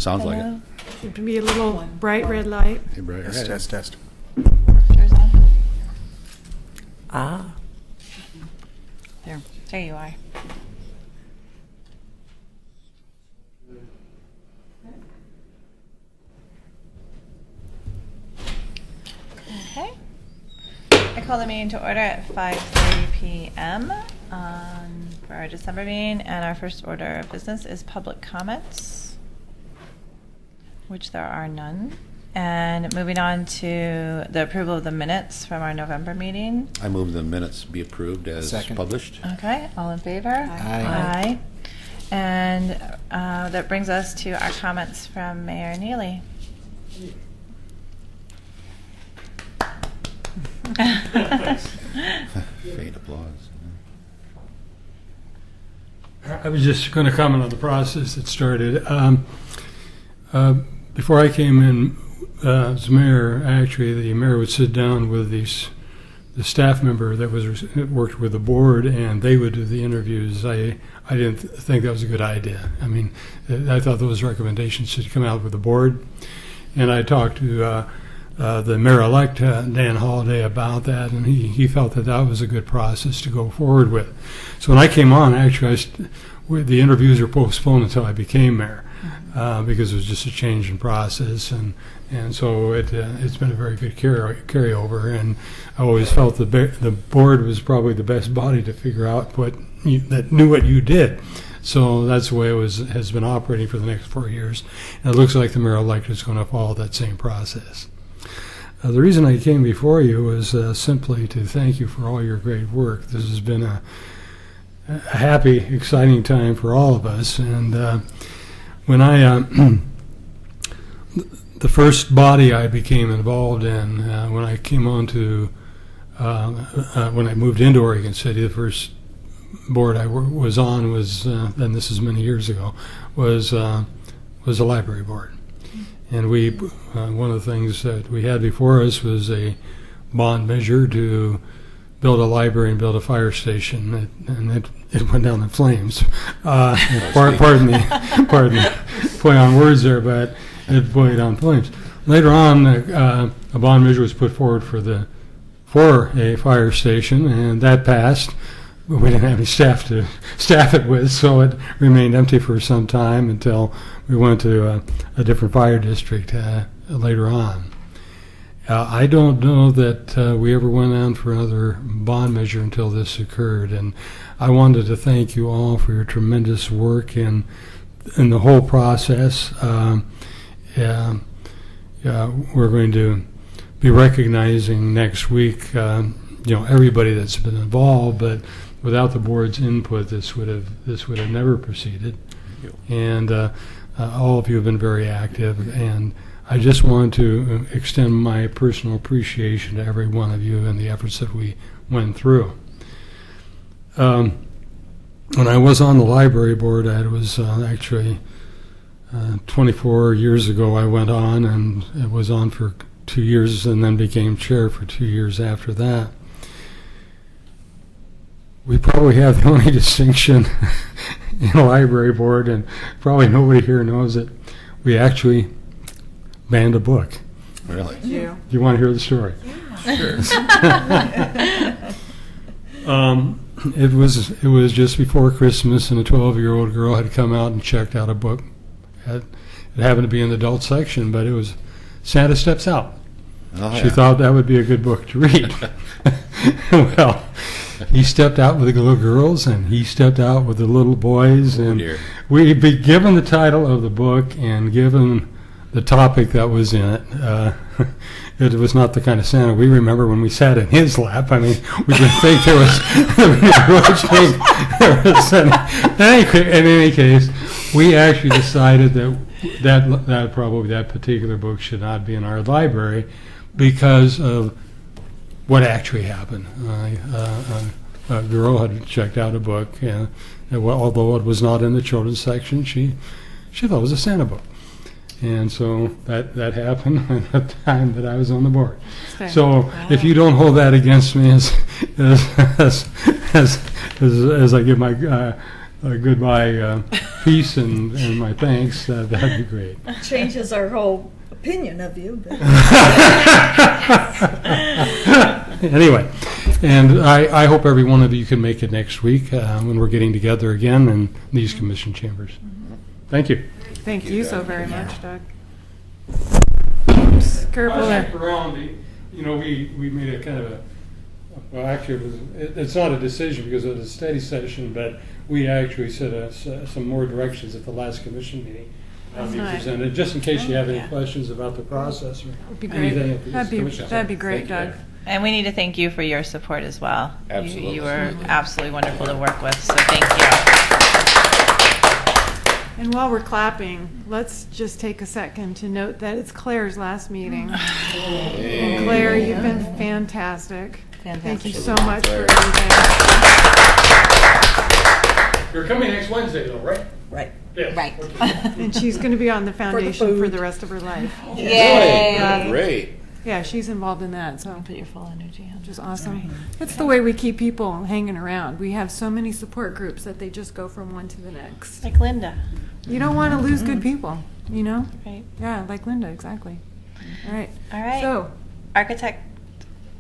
Sounds like it. Should be a little bright red light. Hey, Brett, Test, hey. test, test. Yours on? Ah. There you are. Okay. I call the meeting to order at 5:30 p.m. For our December meeting, and our first order of business is public comments, which there are none. And moving on to the approval of the minutes from our November meeting. I move the minutes be approved as Second. published. Okay, all in favor? Aye. Aye. And that brings us to our comments from Mayor Neely. Faint applause. I was just going to comment on the process that started. Before I came in as mayor, actually, the mayor would sit down with the staff member that worked with the board, and they would do the interviews. I didn't think that was a good idea. I mean, I thought those recommendations should come out with the board. And I talked to the mayor-elect, Dan Holliday, about that, and he felt that that was a good process to go forward with. So when I came on, actually, the interviews were postponed until I became mayor, because it was just a change in process, and so it's been a very good carryover, and I always felt the board was probably the best body to figure out that knew what you did. So that's the way it has been operating for the next 4 years, and it looks like the mayor-elect is going to follow that same process. The reason I came before you was simply to thank you for all your great work. This has been a happy, exciting time for all of us. And when the first body I became involved in, when I came on to, when I moved into Oregon City, the first board I was on was, and this is many years ago, was a library board. And one of the things that we had before us was a bond measure to build a library and build a fire station, and it went down in flames. Pardon the play on words there, but it went down in flames. Later on, a bond measure was put forward for a fire station, and that passed. But we didn't have any staff to staff it with, so it remained empty for some time until we went to a different fire district later on. I don't know that we ever went on for another bond measure until this occurred, and I wanted to thank you all for your tremendous work in the whole process. We're going to be recognizing next week, everybody that's been involved, but without the board's input, this would have never proceeded. And all of you have been very active, and I just want to extend my personal appreciation to every one of you and the efforts that we went through. When I was on the library board, I was actually 24 years ago I went on, and it was on for 2 years and then became chair for 2 years after that. We probably have the only distinction in a library board, and probably nobody here knows it. We actually banned a book. Really? Yeah. Do you want to hear the story? Sure. It was just before Christmas, and a 12-year-old girl had come out and checked out a book. It happened to be in the adult section, but it was Santa Steps Out. Oh, She yeah. thought that would be a good book to read. Well, he stepped out with the little girls, and he stepped out with the little boys, and dear. we'd be given the title of the book and given the topic that was in it. It was not the kind of Santa we remember when we sat in his lap. I mean, we didn't think there was in any case, we actually decided that probably that particular book should not be in our library because of what actually happened. A girl had checked out a book, and although it was not in the children's section, she thought it was a Santa book. And so that happened at the time that I was on the board. So if you don't hold that against me as I give my a goodbye piece and my thanks, that'd be great. Changes our whole opinion of you. But Anyway, and I hope every one of you can make it next week when we're getting together again in these commission chambers. Thank you. Thank you, you so Doug. very Yeah. much, Doug. Oops, careful there. We made a kind of a, well, actually, it's not a decision because it was a study session, but we actually set some more directions at the last commission meeting. That's We nice. presented, just in case you have any Yeah. questions about the process or Would be great. anything at the That'd be commission. that'd be great, Thank you. Doug. And we need to thank you for your support as well. Absolutely. You were absolutely wonderful to work with, so thank you. And while we're clapping, let's just take a second to note that it's Claire's last meeting. And Claire, you've been fantastic. Thank you so much for everything. You're coming next Wednesday though, right? right. Yes. Right. And she's going to be on the foundation for food. the rest of her life. Yay. Great. Yeah, she's involved in that, so Put your full energy on. which is awesome. That's the way we keep people hanging around. We have so many support groups that they just go from one to the next. Like Linda, You don't want to lose good people, you know? right? Yeah, like Linda, exactly. All right. All right. So, Architect,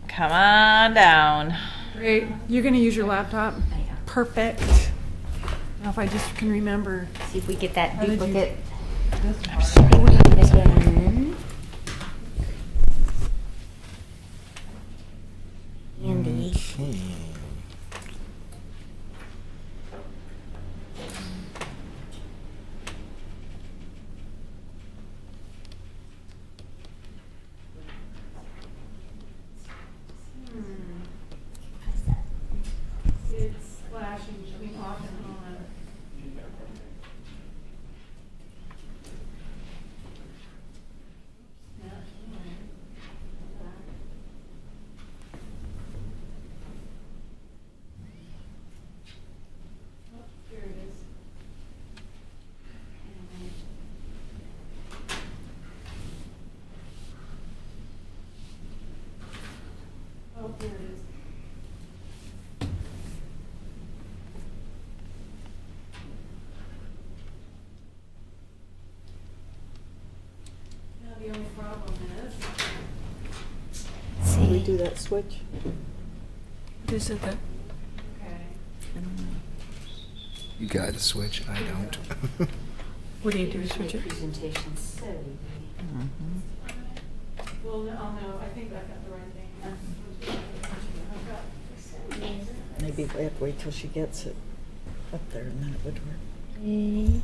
come on down. great. You're going to use your laptop? Perfect. Now, if I just can remember. See if we get that How did you- duplicate. This Again. Andy. It's flashing between off and on. There it is. Oh, here it is. Now the only problem is. Can we See. do that switch? This is the. Okay. You got to switch. I don't. What do you do, switch it? Presentations. Well, I'll know, I think I got the right thing. Maybe we have to wait till she gets it up there and then it would work.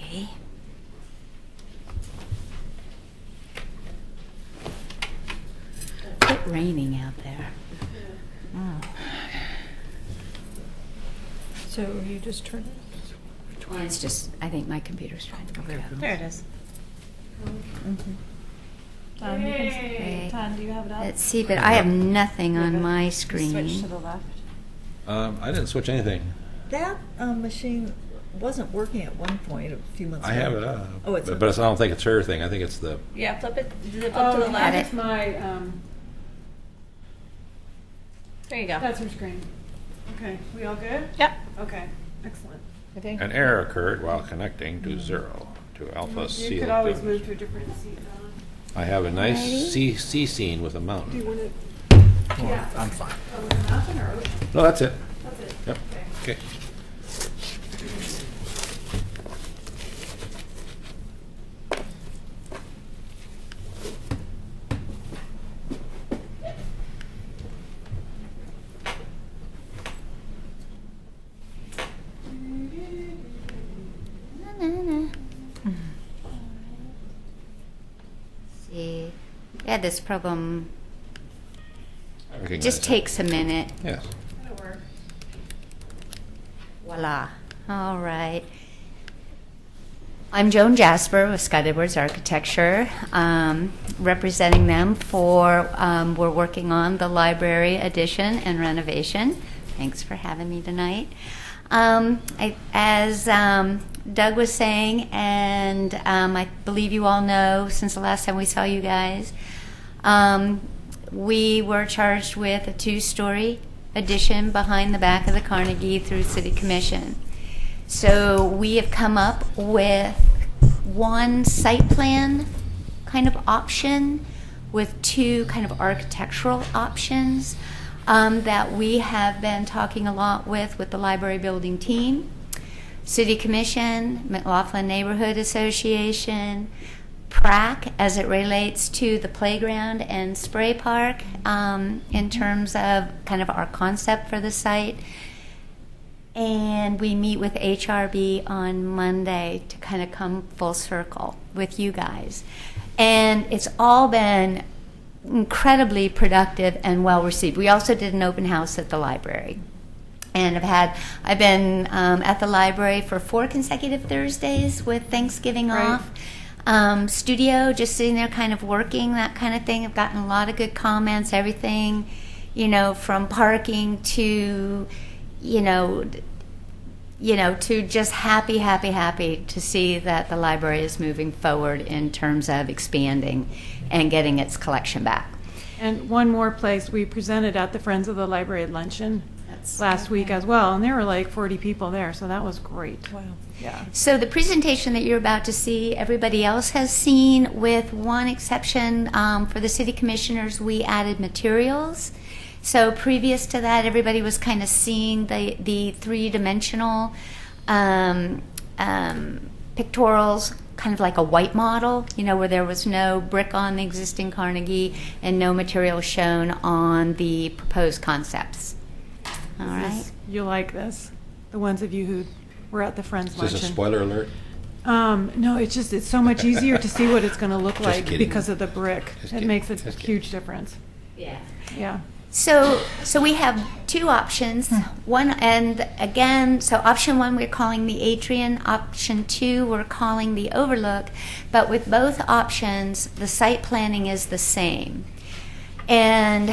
Okay. It's raining out there. So you just turn it? It's just, I think my computer's trying to work out. There it is. Okay. Tom, do you have it up? Let's see, but I have nothing on my Switch to screen. the left. I didn't switch anything. That machine wasn't working at one point a few months I ago. have it up. Oh, it's but I don't think it's her thing. I think it's the. Yeah, flip it. Does it flip Oh, to the Got left? it. that's my, There you go. that's her screen. Okay, we all good? Yep. Okay, excellent. I think. An error occurred while connecting to 0 to Alpha You Seal. could always move to a different seat, Don. I have a nice Alrighty. sea scene with a mountain. want it? Well, I'm fine. Oh, with a mountain or ocean? No, that's it. That's it. Yep. Okay. Okay. See, we had this problem. I recognize Just that. takes a minute. Yes. That'll work. Voila. All right. I'm Joan Jasper with Scott Edwards Architecture, representing them for, we're working on the library addition and renovation. Thanks for having me tonight. As Doug was saying, and I believe you all know since the last time we saw you guys, we were charged with a 2-story addition behind the back of the Carnegie through City Commission. So we have come up with one site plan kind of option with 2 kind of architectural options that we have been talking a lot with the library building team, City Commission, McLaughlin Neighborhood Association, PRAC as it relates to the playground and spray park in terms of kind of our concept for the site. And we meet with HRB on Monday to kind of come full circle with you guys. And it's all been incredibly productive and well received. We also did an open house at the library. And I've been at the library for 4 consecutive Thursdays with Thanksgiving off. Studio, just sitting there kind of working, that kind of thing. I've gotten a lot of good comments, everything, from parking to, to just happy to see that the library is moving forward in terms of expanding and getting its collection back. And one more place, we presented at the Friends of the Library luncheon last week as well, and there were like 40 people there, so that was great. Wow. Yeah. So the presentation that you're about to see, everybody else has seen, with one exception. For the city commissioners, we added materials. So previous to that, everybody was kind of seeing the 3-dimensional pictorials, kind of like a white model, where there was no brick on the existing Carnegie and no material shown on the proposed concepts. All right. You'll like this. The ones of you who were at the Friends Is luncheon. this a spoiler alert? No, it's so much easier to see what it's going to look like kidding. because of the brick. Just It kidding. makes a Just kidding. huge difference. Yeah. Yeah. So we have 2 options. One, and again, so option 1 we're calling the Atrium. Option 2 we're calling the Overlook. But with both options, the site planning is the same. And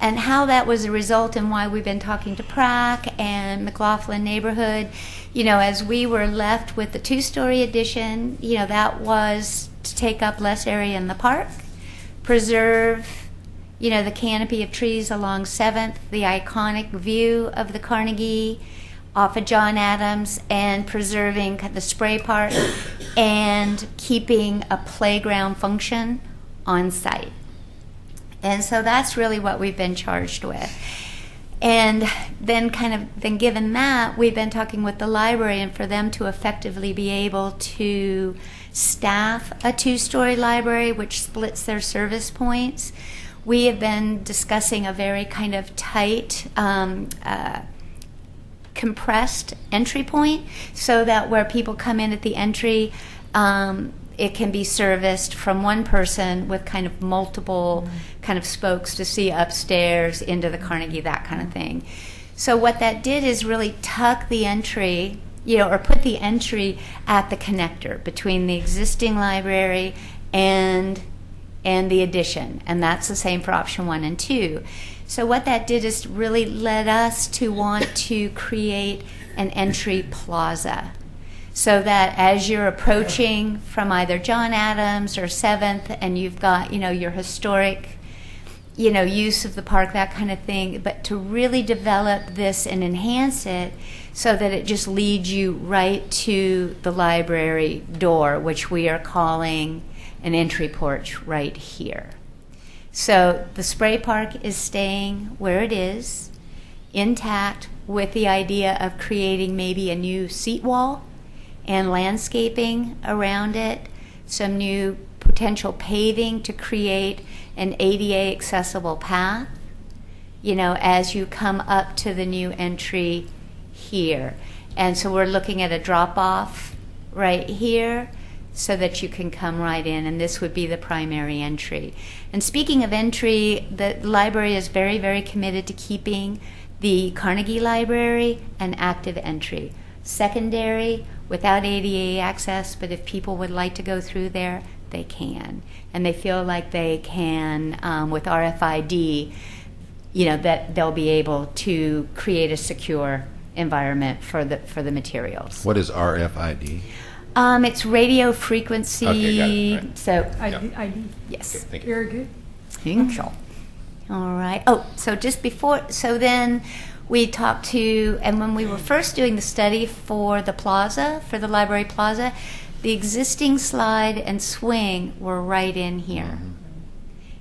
how that was a result and why we've been talking to PRAC and McLaughlin Neighborhood, as we were left with the 2-story addition, that was to take up less area in the park, preserve, the canopy of trees along 7th, the iconic view of the Carnegie off of John Adams, and preserving the spray park and keeping a playground function on site. And so that's really what we've been charged with. And then given that, we've been talking with the library, and for them to effectively be able to staff a 2-story library, which splits their service points, we have been discussing a very kind of tight, compressed entry point, so that where people come in at the entry, it can be serviced from one person with kind of multiple kind of spokes to see upstairs into the Carnegie, that kind of thing. So what that did is really tuck the entry, or put the entry at the connector between the existing library and the addition. And that's the same for option 1 and 2. So what that did is really led us to want to create an entry plaza, so that as you're approaching from either John Adams or 7th, and you've got, your historic, use of the park, that kind of thing, but to really develop this and enhance it so that it just leads you right to the library door, which we are calling an entry porch right here. So the spray park is staying where it is, intact, with the idea of creating maybe a new seat wall and landscaping around it, some new potential paving to create an ADA accessible path, as you come up to the new entry here. And so we're looking at a drop-off right here so that you can come right in, and this would be the primary entry. And speaking of entry, the library is very, very committed to keeping the Carnegie Library an active entry. Secondary, without ADA access, but if people would like to go through there, they can. And they feel like they can, with RFID, that they'll be able to create a secure environment for the materials. What is RFID? It's radio frequency. Okay, got it, right. So ID. yes. Okay, thank you. Very good. Thank you. All right. Oh, so just before, so then we talked to, and when we were first doing the study for the plaza, for the library plaza, the existing slide and swing were right in here.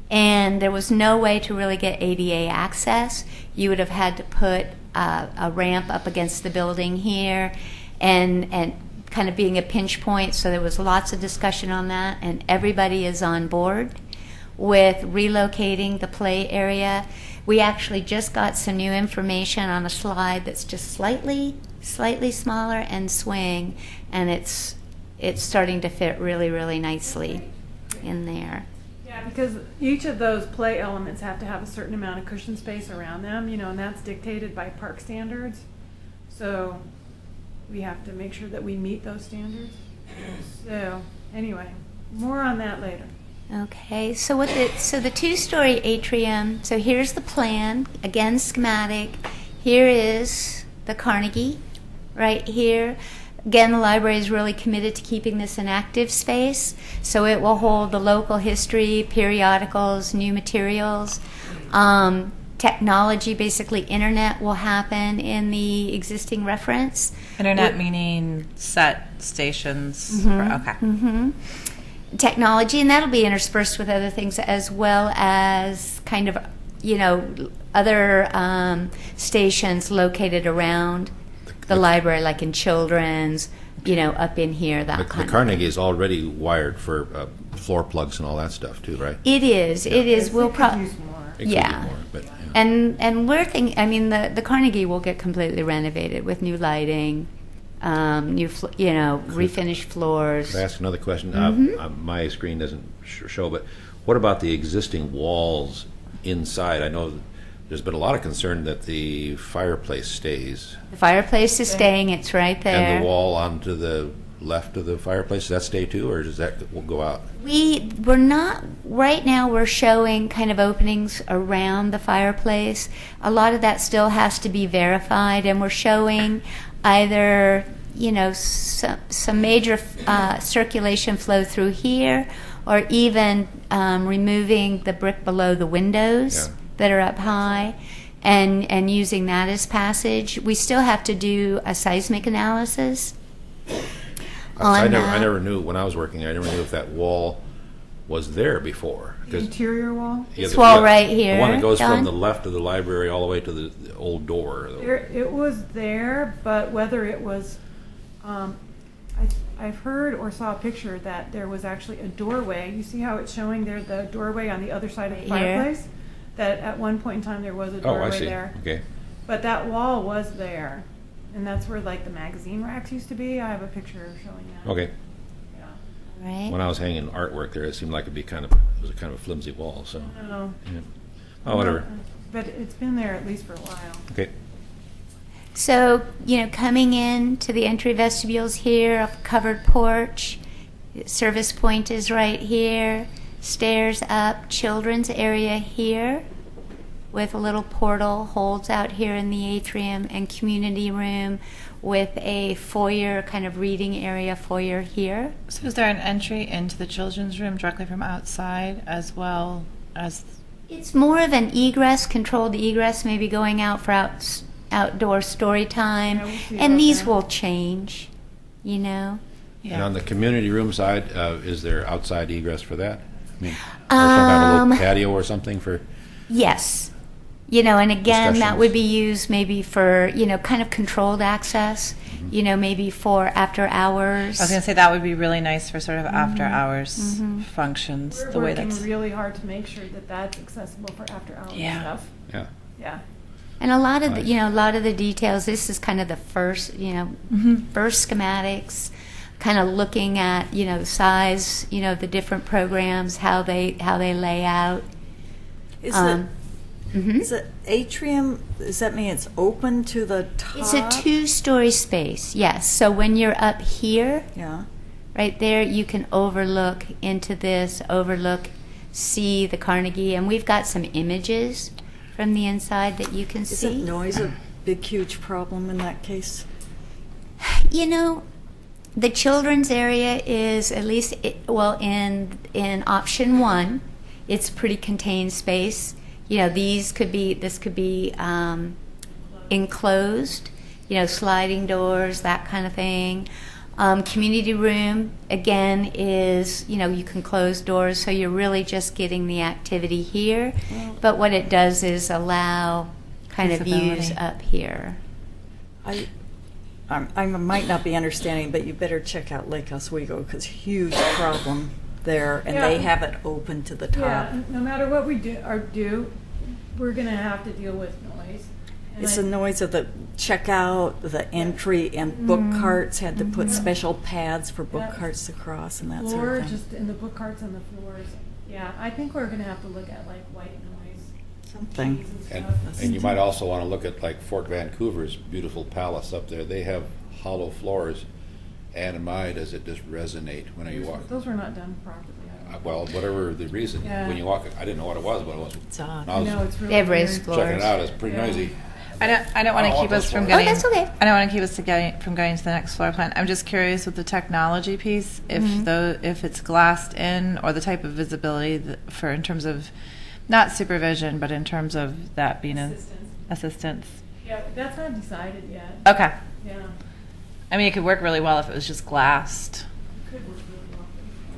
And there was no way to really get ADA access. You would have had to put a ramp up against the building here and kind of being a pinch point. So there was lots of discussion on that, and everybody is on board with relocating the play area. We actually just got some new information on a slide that's just slightly smaller and swing, and it's starting to fit really, really nicely in there. Yeah, because each of those play elements have to have a certain amount of cushion space around them, and that's dictated by park standards. So we have to make sure that we meet those standards. So anyway, more on that later. Okay, so the two-story atrium, so here's the plan, again schematic. Here is the Carnegie, right here. Again, the library is really committed to keeping this an active space, so it will hold the local history, periodicals, new materials. Technology, basically internet, will happen in the existing reference. Internet meaning set stations. Okay. Technology, and that'll be interspersed with other things as well as kind of, other stations located around the library, like in children's, up in here, that The kind of Carnegie thing. is already wired for floor plugs and all that stuff too, right? It is. It is. We'll It could probably. use more. It could be Yeah. more, but, yeah. And we're thinking, the Carnegie will get completely renovated with new lighting, refinished floors. Could I ask another question? My screen doesn't show, but what about the existing walls inside? I know there's been a lot of concern that the fireplace stays. The fireplace is staying, it's right there. And the wall onto the left of the fireplace, does that stay too, or does that will go out? We're not, right now we're showing kind of openings around the fireplace. A lot of that still has to be verified, and we're showing either, some major circulation flow through here, or even removing the brick below the windows that are up high, and using that as passage. We still have to do a seismic analysis. I never knew, when I was working there, I never knew if that wall was there before. The 'Cause- interior wall? This wall right The here, one that goes Don? from the left of the library all the way to the old door. It was there, but whether it was, I've heard or saw a picture that there was actually a doorway. You see how it's showing there, the doorway on the other side of the Right here. fireplace? That at one point in time there was a Oh, I doorway see, there. okay. But that wall was there, and that's where like the magazine racks used to be. I have a picture showing that. Okay. Yeah. Right. When I was hanging artwork there, it seemed like it was a kind of a flimsy wall, so. No. Yeah. Oh, whatever. But it's been there at least for a while. Okay. So, coming in to the entry vestibules here, a covered porch, service point is right here, stairs up, children's area here, with a little portal, holds out here in the atrium, and community room with a foyer, kind of reading area foyer here. So is there an entry into the children's room directly from outside as well as? It's more of an egress, controlled egress, maybe going out for outdoor story time, Yeah, we'll see and about these that. will change, And on the community room side, is there outside egress for that? I mean, or some kind of a little patio or something for? Yes. And again, that Discussions. would be used maybe for, kind of controlled access, maybe for after hours. I was going to say that would be really nice for sort of after hours functions. We're the way working that's really hard to make sure that that's accessible for after hours Yeah. stuff. Yeah. Yeah. And a lot of the, Nice. a lot of the details, this is kind of the first, first schematics, kind of looking at, the size, the different programs, how they lay out. Is Mhm. is it atrium? Does that mean it's open to the top? It's a two-story space, yes. So when you're up here, Yeah. right there, you can overlook into this, see the Carnegie, and we've got some images from the inside that you can see. Isn't noise a big, huge problem in that case? You know, the children's area is at least, in option one, it's pretty contained space. You know, this could be enclosed, you know, sliding doors, that kind of thing. Community room, again, is, you know, you can close doors, so you're really just getting the activity here. But what it does is allow kind of views Visibility. up here. I might not be understanding, but you better check out Lake Oswego because huge problem there, and they Yeah. have it open to the top. Yeah, no matter what we do, we're gonna have to deal with noise. And It's I- the noise of the checkout, the entry, and book carts had to put special pads for book Yeah. carts to cross and that floor, sort of thing. just in the book carts and the floors. Yeah, I think we're gonna have to look at like white noise. Something. trees And, stuff. and you might also want to look at like Fort Vancouver's beautiful palace up there. They have hollow floors, and my, does it just resonate when you walk. Those were not done properly. I don't know. Well, whatever the reason, Yeah. when you walk, I didn't know what it was, but it was. It's odd. when I was No, it's really They have raised weird. floors. checking it out, it's pretty Yeah. noisy. I don't want I to don't keep want us those from floors. getting. Oh, that's okay. I don't want to keep us from going to the next floor plan. I'm just curious with the technology piece, if if it's glassed in or the type of visibility for in terms of not supervision, but in terms of that being assistance. Yeah, that's not decided yet. Okay. Yeah, I mean, it could work really well if it was just glassed. could work really well.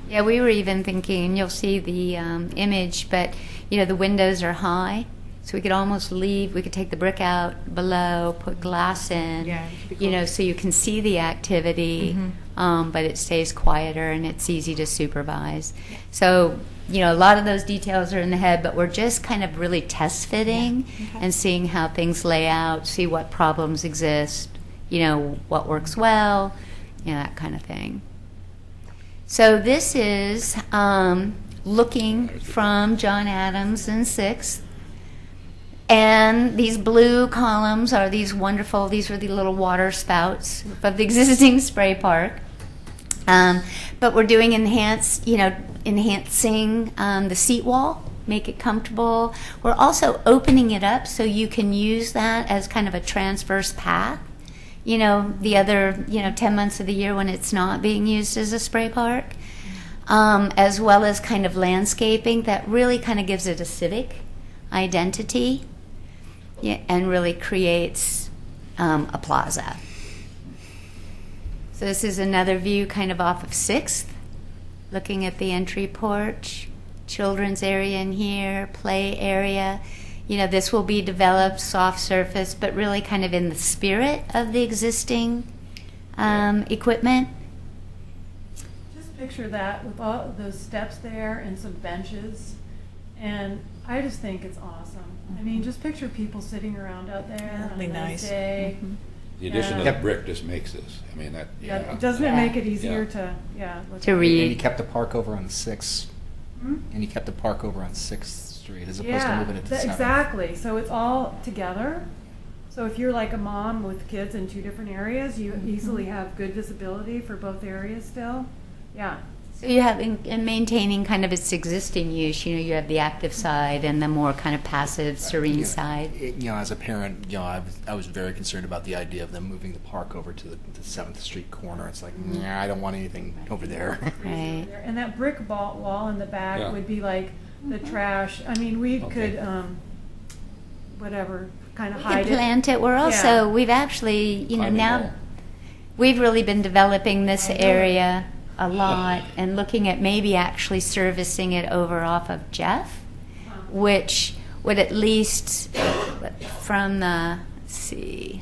Yeah, we were even thinking, you'll see the image, but, you know, the windows are high, so we could almost we could take the brick out below, put glass in, Yeah, it could be you cool. know, so you can see the activity, but it stays quieter and it's easy to supervise. So, you know, a lot of those details are in the head, but we're just kind of really test fitting and seeing how things lay out, see what problems exist, you know, what works well, you know, that kind of thing. So this is looking from John Adams and 6th. And these blue columns are these are the little water spouts of the existing spray park. But we're doing enhancing the seat wall, make it comfortable. We're also opening it up so you can use that as kind of a transverse path. You know, the other, 10 months of the year when it's not being used as a spray park, as well as kind of landscaping that really kind of gives it a civic identity, and really creates a plaza. So this is another view kind of off of 6th, looking at the entry porch, children's area in here, play area. You know, this will be developed soft surface, but really kind of in the spirit of the existing equipment. Just picture that with all those steps there and some benches, and I just think it's awesome. I mean, just picture people sitting around out there That'd on be a nice nice. day. The addition of Yeah. the brick just makes this. I mean, that. Yeah, doesn't it make it easier Yeah. to look To at? read. And you kept the park over on 6th, Hmm? and you kept the park over on 6th Street as opposed to moving it to 7th. Exactly. So it's all together. So if you're like a mom with kids in two different areas, you easily have good visibility for both areas still. Yeah. So you have in maintaining kind of its existing use. You know, you have the active side and the more kind of passive, serene Yeah. side. As a parent, I was very concerned about the idea of them moving the park over to the 7th Street corner. It's like, I don't want anything over there. Right. And that brick wall in the back Yeah. would be like the trash. I mean, we Okay. could, whatever, kind of We hide can plant it. We're also Yeah. we've actually Climbing now wall. we've really been developing this I know. area a lot and looking at maybe actually servicing it over off of Jeff, which would at least from the let's see.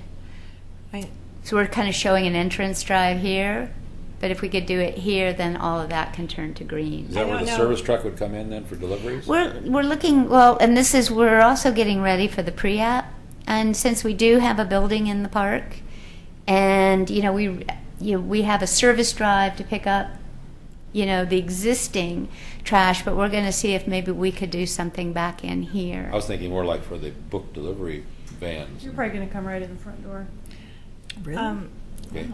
So we're kind of showing an entrance drive here, but if we could do it here, then all of that can turn to green. Is that where the service truck would come in then for deliveries? We're looking well, and we're also getting ready for the pre-app, and since we do have a building in the park, and we have a service drive to pick up, the existing trash, but we're going to see if maybe we could do something back in here. I was thinking more like for the book delivery vans. You're probably going to come right in the front door. Really? Okay.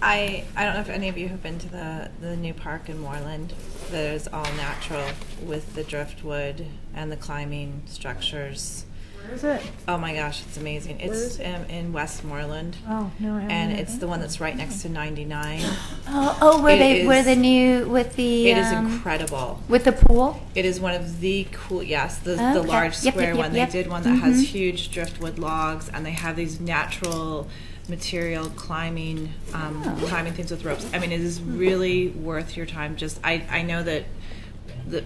I don't know if any of you have been to the new park in Moreland that is all natural with the driftwood and the climbing structures. Where is it? Oh my gosh, it's amazing. It's is in Westmoreland. Oh, no, I haven't. And heard it's of the it. one that's right next to 99. Where It where is- the new with the It is incredible. with the pool. It is one of the cool, yes, the Okay. large Yep, square yep, one. yep, They yep. did one that has huge driftwood logs, and they have these natural material climbing things with ropes. I mean, it is really worth your time. Just I know that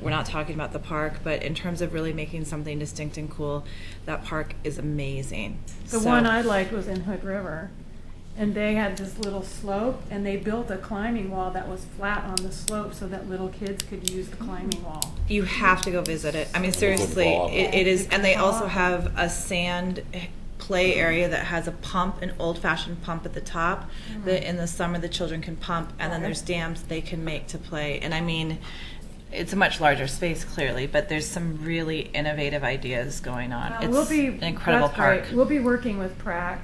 we're not talking about the park, but in terms of really making something distinct and cool, that park is amazing. The one I liked was in Hood River, and they had this little slope, and they built a climbing wall that was flat on the slope so that little kids could use the climbing wall. You have to go visit it. I mean, seriously, fall. it is. And they also Fall. have a sand play area that has a pump, an old-fashioned pump at the top, that in the summer the children can pump, and then there's dams they can make to play. And I mean, it's a much larger space, clearly, but there's some really innovative ideas going on. It's an incredible that's park. great. We'll be working with PrAC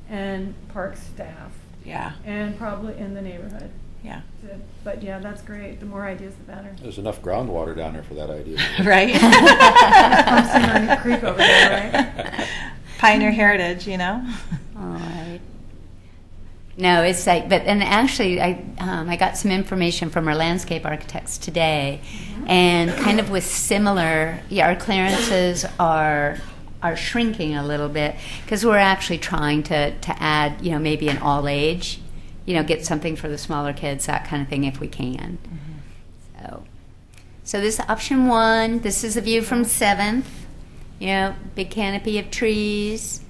and park staff, Yeah, and probably in the neighborhood. yeah. But yeah, that's great. The more ideas, the better. There's enough groundwater down there for that idea. Right? Pumps in on the creek over there, right? Pioneer heritage, you know? All right. No, it's like, but and actually, I got some information from our landscape architects today, and kind of with similar, our clearances are shrinking a little bit because we're actually trying to add, maybe an all age, get something for the smaller kids, that kind of thing, if we can. So this is option 1. This is a view from 7th. Big canopy of trees.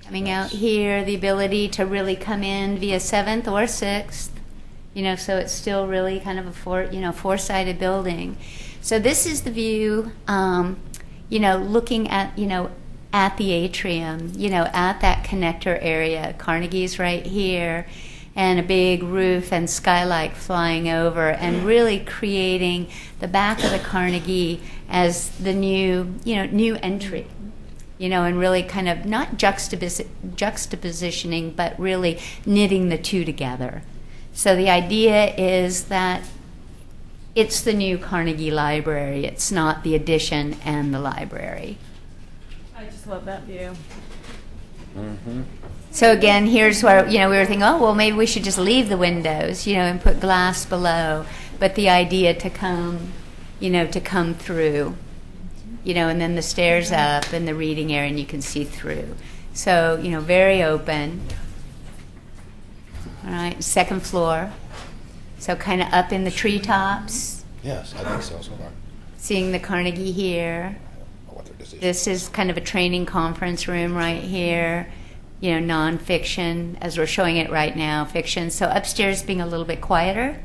Coming out here, the ability to really come in via 7th or 6th, so it's still really kind of a four-sided building. So this is the view, looking at, at the atrium, at that connector area. Carnegie's right here, and a big roof and skylight flying over, and really creating the back of the Carnegie as the new entry. And really kind of not juxtapositioning, but really knitting the two together. So the idea is that it's the new Carnegie Library. It's not the addition and the library. I just love that view. So again, here's where, we were thinking, maybe we should just leave the windows, and put glass below. But the idea to come through. And then the stairs up and the reading area, and you can see through. So, very open. All right, 2nd floor. So kind of up in the treetops, Yes, I think so far. seeing the Carnegie here. What their decision. This is kind of a training conference room right here. Nonfiction, as we're showing it right now, fiction. So upstairs being a little bit quieter.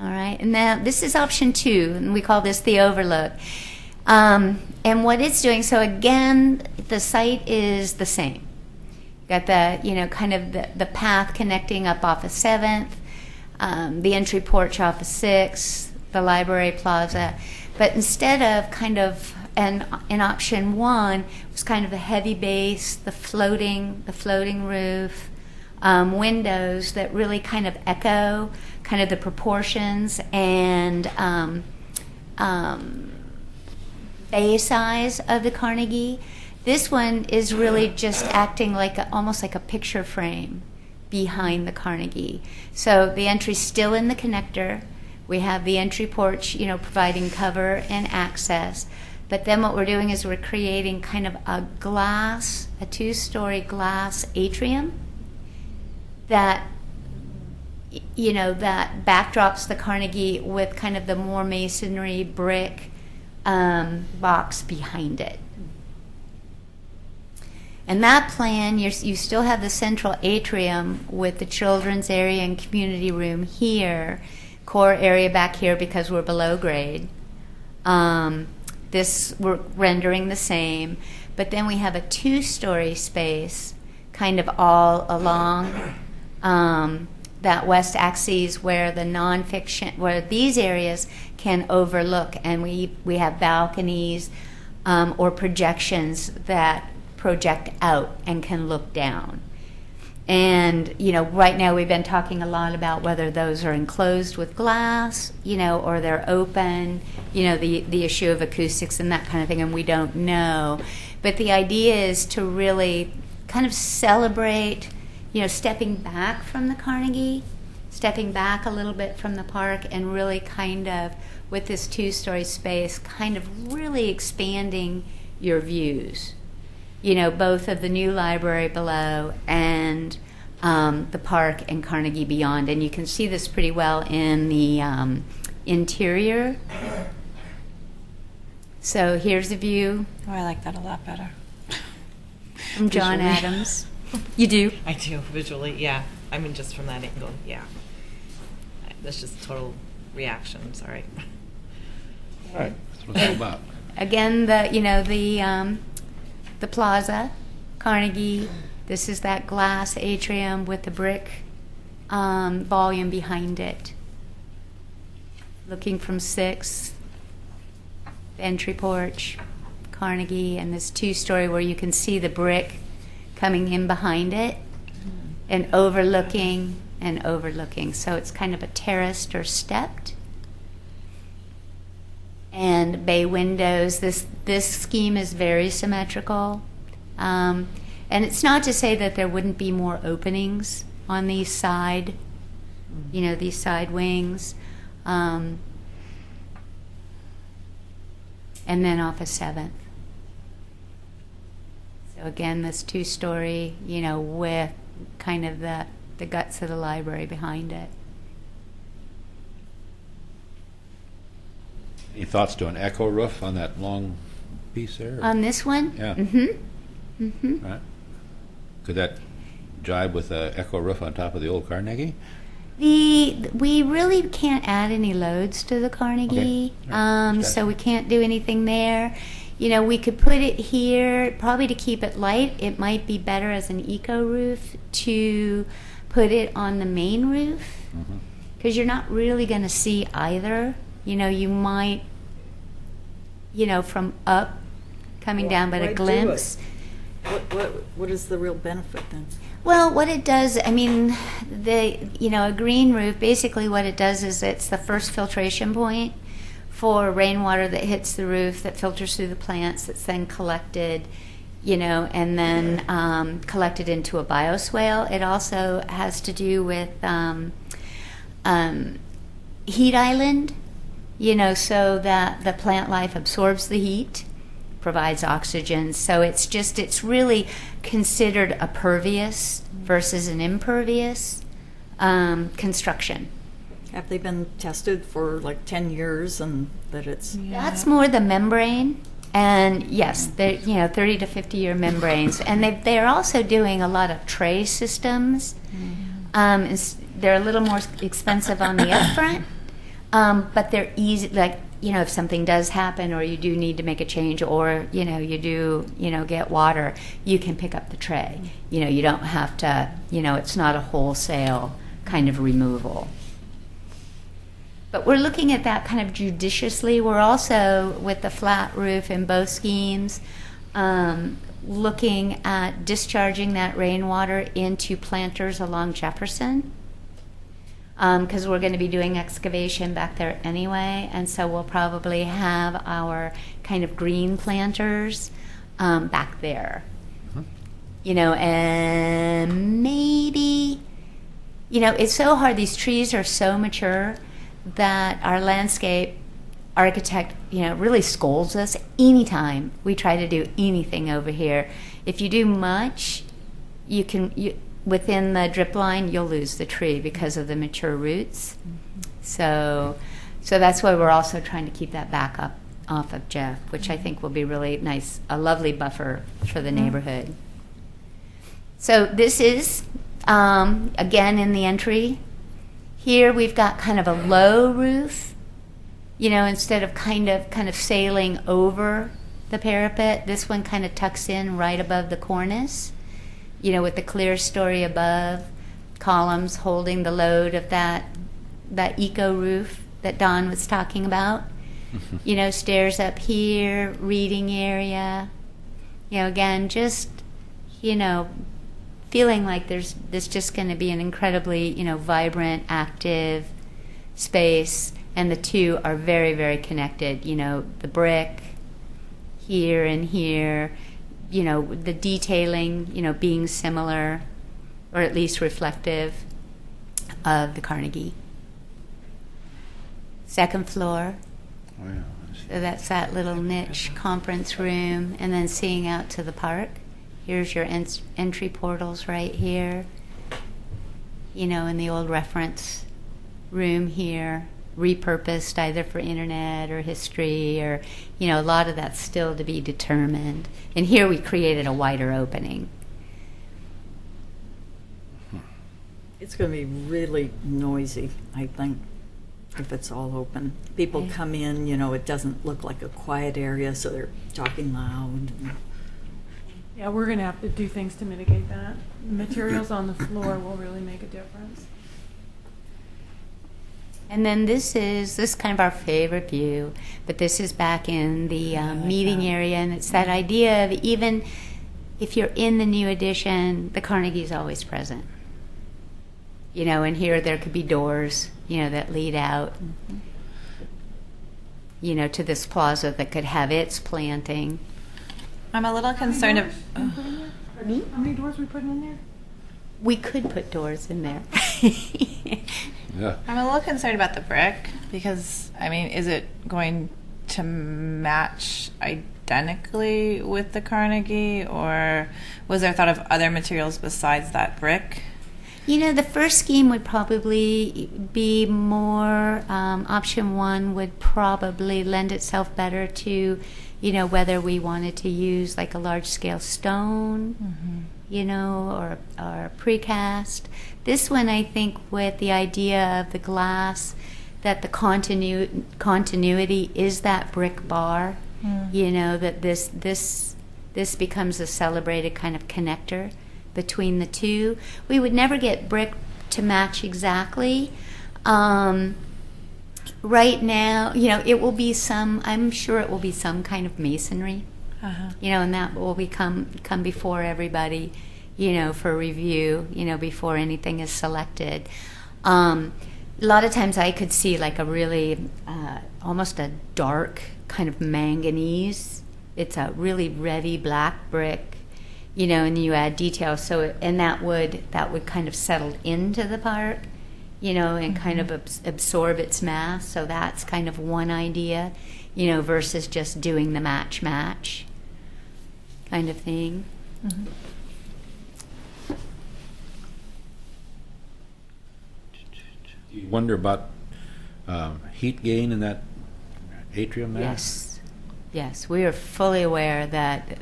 All right, and now this is option 2, and we call this the overlook. And what it's doing, so again, the site is the same. Got the, kind of the path connecting up off of 7th, the entry porch off of 6th, the library plaza. But instead of kind of, and in option 1, was kind of the heavy base, the floating roof, windows that really kind of echo kind of the proportions and bay size of the Carnegie. This one is really just acting like almost like a picture frame behind the Carnegie. So the entry's still in the connector. We have the entry porch, providing cover and access. But then what we're doing is we're creating kind of a 2-story glass atrium that that backdrops the Carnegie with kind of the more masonry brick box behind it. And that plan, you still have the central atrium with the children's area and community room here, core area back here because we're below grade. This we're rendering the same, but then we have a 2-story space kind of all along that west axis where the nonfiction, where these areas can overlook, and we have balconies or projections that project out and can look down. And, right now we've been talking a lot about whether those are enclosed with glass, or they're open, the issue of acoustics and that kind of thing, and we don't know. But the idea is to really kind of celebrate, stepping back from the Carnegie, stepping back a little bit from the park, and really kind of, with this 2-story space, kind of really expanding your views. Both of the new library below and the park and Carnegie Beyond. And you can see this pretty well in the interior. So here's a view Oh, I like that a lot better. from John Visually. Adams. You do? I do visually, yeah. I mean, just from that angle, yeah. That's just a total reaction. Sorry. All right, that's what it's all about. Again, the plaza, Carnegie. This is that glass atrium with the brick volume behind it. Looking from 6th, the entry porch, Carnegie, and this 2-story where you can see the brick coming in behind it and overlooking. So it's kind of a terraced or stepped. And bay windows. This scheme is very symmetrical. And it's not to say that there wouldn't be more openings on these side wings. And then off of 7th. So again, this 2-story, with kind of the guts of the library behind it. Any thoughts to an echo roof on that long piece there? On this one? Yeah. Right. Could that jibe with a echo roof on top of the old Carnegie? We really can't add any loads to the Carnegie, Okay. All right. so we can't do anything there. We could put it here, probably to keep it light. It might be better as an eco roof to put it on the main roof, because you're not really going to see either. You might, from up coming down, but Why a do glimpse. What is the real benefit then? Well, what it does, a green roof, basically what it does is it's the first filtration point for rainwater that hits the roof, that filters through the plants, that's then collected, and then collected into a bioswale. It also has to do with heat island, so that the plant life absorbs the heat, provides oxygen. So it's really considered a pervious versus an impervious construction. Have they been tested for like 10 years and that it's... That's more the membrane. And yes, they're 30 to 50-year membranes. And they're also doing a lot of tray systems. They're a little more expensive on the upfront, but they're easy. Like, if something does happen, or you do need to make a change, or you do get water, you can pick up the tray. You don't have to. It's not a wholesale kind of removal. But we're looking at that kind of judiciously. We're also, with the flat roof in both schemes, looking at discharging that rainwater into planters along Jefferson, because we're going to be doing excavation back there anyway, and so we'll probably have our kind of green planters back there. And maybe, it's so hard. These trees are so mature that our landscape architect, really scolds us anytime we try to do anything over here. If you do much, within the drip line, you'll lose the tree because of the mature roots. So that's why we're also trying to keep that back up off of Jeff, which I think will be really nice, a lovely buffer for the neighborhood. So this is, again, in the entry. Here we've got kind of a low roof, instead of kind of sailing over the parapet. This one kind of tucks in right above the cornice, with the clear story above, columns holding the load of that eco roof that Don was talking about. Stairs up here, reading area. Again, just, feeling like there's just going to be an incredibly, vibrant, active space, and the two are very, very connected. The brick here and here, the detailing, being similar, or at least reflective of the Carnegie. Second floor. Oh, yeah. So that's that little niche conference room, and then seeing out to the park. Here's your entry portals right here. In the old reference room here, repurposed either for internet or history, or, a lot of that's still to be determined. And here we created a wider opening. It's going to be really noisy, I think, if it's all open. People Okay. come in, it doesn't look like a quiet area, so they're talking loud. Yeah, we're gonna have to do things to mitigate that. Materials on the floor will really make a difference. And then this is kind of our favorite view, but this is back in the meeting area, and it's that idea of even if you're in the new edition, the Carnegie's always present. And here there could be doors, that lead out, to this plaza that could have its planting. I'm a little concerned of. How many doors we putting in there? We could put doors in there. Yeah. I'm a little concerned about the brick because, is it going to match identically with the Carnegie, or was there thought of other materials besides that brick? The first scheme would probably be more, option one would probably lend itself better to, whether we wanted to use like a large scale stone, or precast. This one, I think, with the idea of the glass, that the continuity is that brick bar, that this becomes a celebrated kind of connector between the two. We would never get brick to match exactly. Right now, it will be I'm sure it will be some kind of masonry, and that will come before everybody, for review, before anything is selected. A lot of times I could see like a really, almost a dark kind of manganese. It's a really reddy black brick, and you add details. So, and that would kind of settle into the park, and kind of absorb its mass. So that's kind of one idea, versus just doing the match kind of thing. Do you wonder about heat gain in that atrium there? Yes, we are fully aware that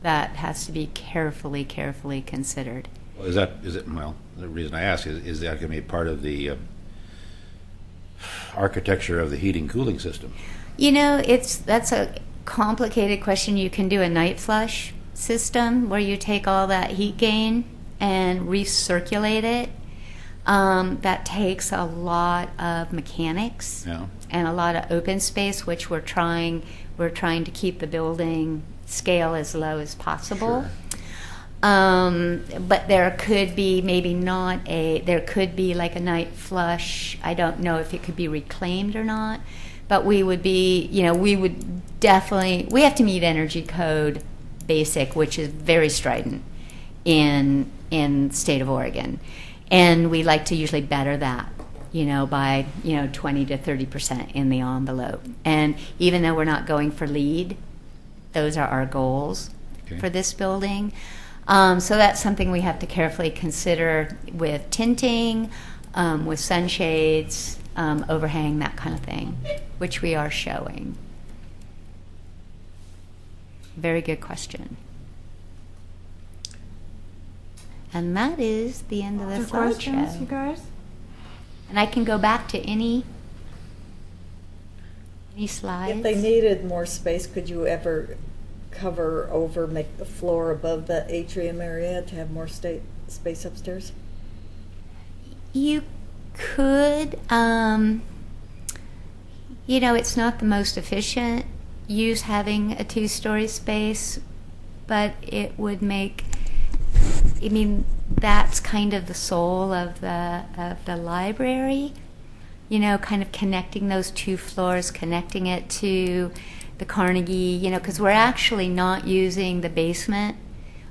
has to be carefully considered. Well, is it? Well, the reason I ask is that going to be part of the architecture of the heating cooling system? That's a complicated question. You can do a night flush system where you take all that heat gain and recirculate it. That takes a lot of mechanics and a lot of open space, which we're trying to keep the building scale as low as possible. Sure. But there could be there could be like a night flush. I don't know if it could be reclaimed or not, but we would definitely, we have to meet energy code basic, which is very strident in state of Oregon. And we like to usually better that, by, 20 to 30% in the envelope. And even though we're not going for LEED, those are our goals for this building. So that's something we have to carefully consider with tinting, with sunshades, overhang, that kind of thing, which we are showing. Very good question. And that is the end of the Questions, you slideshow. guys? And I can go back to any slides. If they needed more space, could you ever cover over, make the floor above the atrium area to have more space upstairs? You could, it's not the most efficient use having a two-story space, but it would make I mean, that's kind of the soul of the library. You know, kind of connecting those two floors, connecting it to the Carnegie. You know, because we're actually not using the basement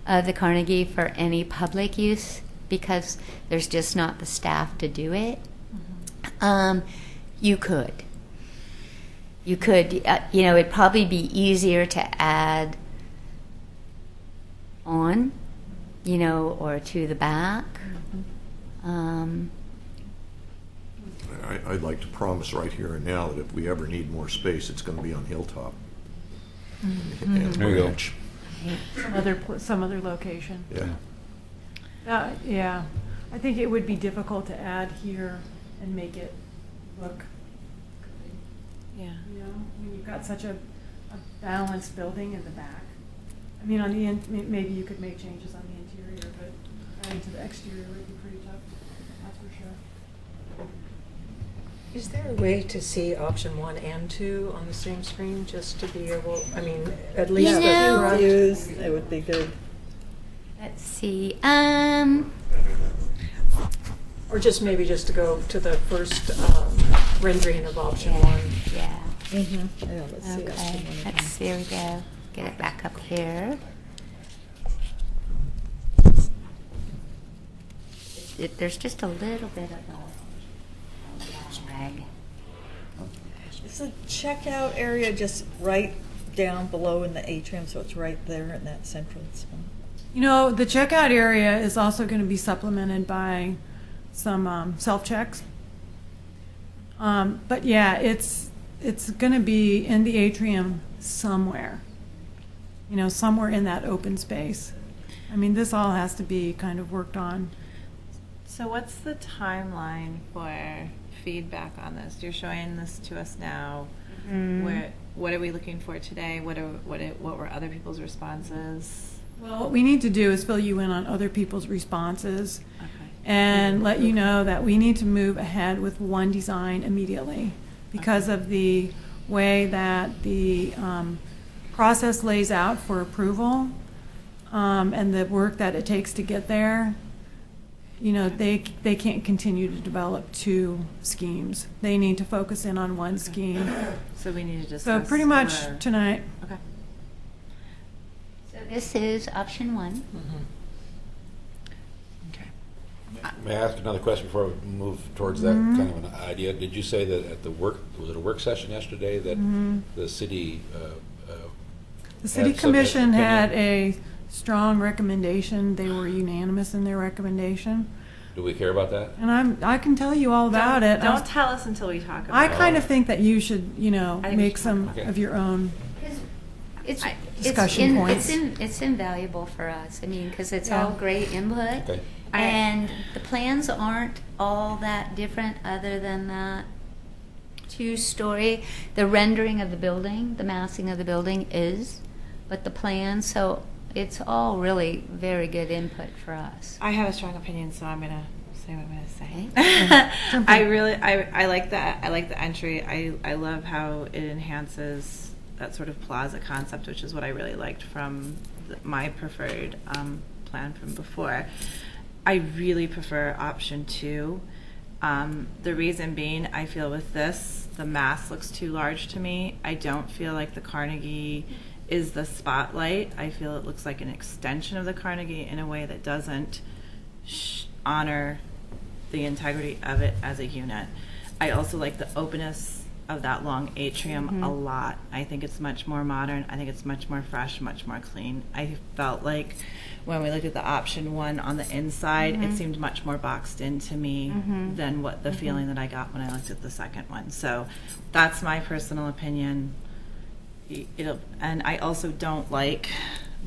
of the Carnegie for any public use because there's just not the staff to do it. You could. You know, it'd probably be easier to add on, you know, or to the back. I'd like to promise right here and now that if we ever need more space, it's going to be on Hilltop. And There you go. Branch. Some other location. Yeah. Yeah, I think it would be difficult to add here and make it look, Yeah. you know, when you've got such a balanced building in the back. I mean, on the maybe you could make changes on the interior, but adding to the exterior would be pretty tough, that's for sure. Is there a way to see option 1 and 2 on the same screen, just to be able, I mean, at least You the know- front? Views, it would be good. Let's see. Or just maybe just to go to the first rendering of option 1. Yeah. Yeah, let's see. Okay. option one Let's see. Here we go. Get it back up here. There's just a little bit of a lag. Is the checkout area just right down below in the atrium, so it's right there in that central spot? You know, the checkout area is also going to be supplemented by some self-checks. But yeah, it's going to be in the atrium somewhere. You know, somewhere in that open space. I mean, this all has to be kind of worked on. So what's the timeline for feedback on this? You're showing this to us now. What are we looking for today? What were other people's responses? Well, what we need to do is fill you in on other people's responses Okay. and let you know that we need to move ahead with one design immediately because of the way that the process lays out for approval and the work that it takes to get there. You know, they can't continue to develop two schemes. They need to focus in on one scheme. So we need to discuss. So pretty much tonight. Okay. So this is option 1. Okay. May I ask another question before we move towards that kind of an idea? Did you say that at the was it a work session yesterday that the city The city had some commission had opinion? a strong recommendation. They were unanimous in their recommendation. Do we care about that? And I can tell you all about it. Don't tell us until we talk about I it. kind of think that you should, you know, I think we make should some talk about it. of your own. It's Discussion points. It's invaluable for us. I mean, because it's all Yeah. great input, Okay. and the plans aren't all that different, other than that 2-story. The rendering of the building, the massing of the building is, but the plan. So it's all really very good input for us. I have a strong opinion, so I'm gonna say what I'm gonna say. Okay. I like that. I like the entry. I love how it enhances that sort of plaza concept, which is what I really liked from my preferred plan from before. I really prefer option 2. The reason being, I feel with this, the mass looks too large to me. I don't feel like the Carnegie is the spotlight. I feel it looks like an extension of the Carnegie in a way that doesn't honor the integrity of it as a unit. I also like the openness of that long atrium a lot. I think it's much more modern. I think it's much more fresh, much more clean. I felt like when we looked at the option 1 on the inside, it seemed much more boxed into me than what the feeling that I got when I looked at the second one. So that's my personal opinion. And I also don't like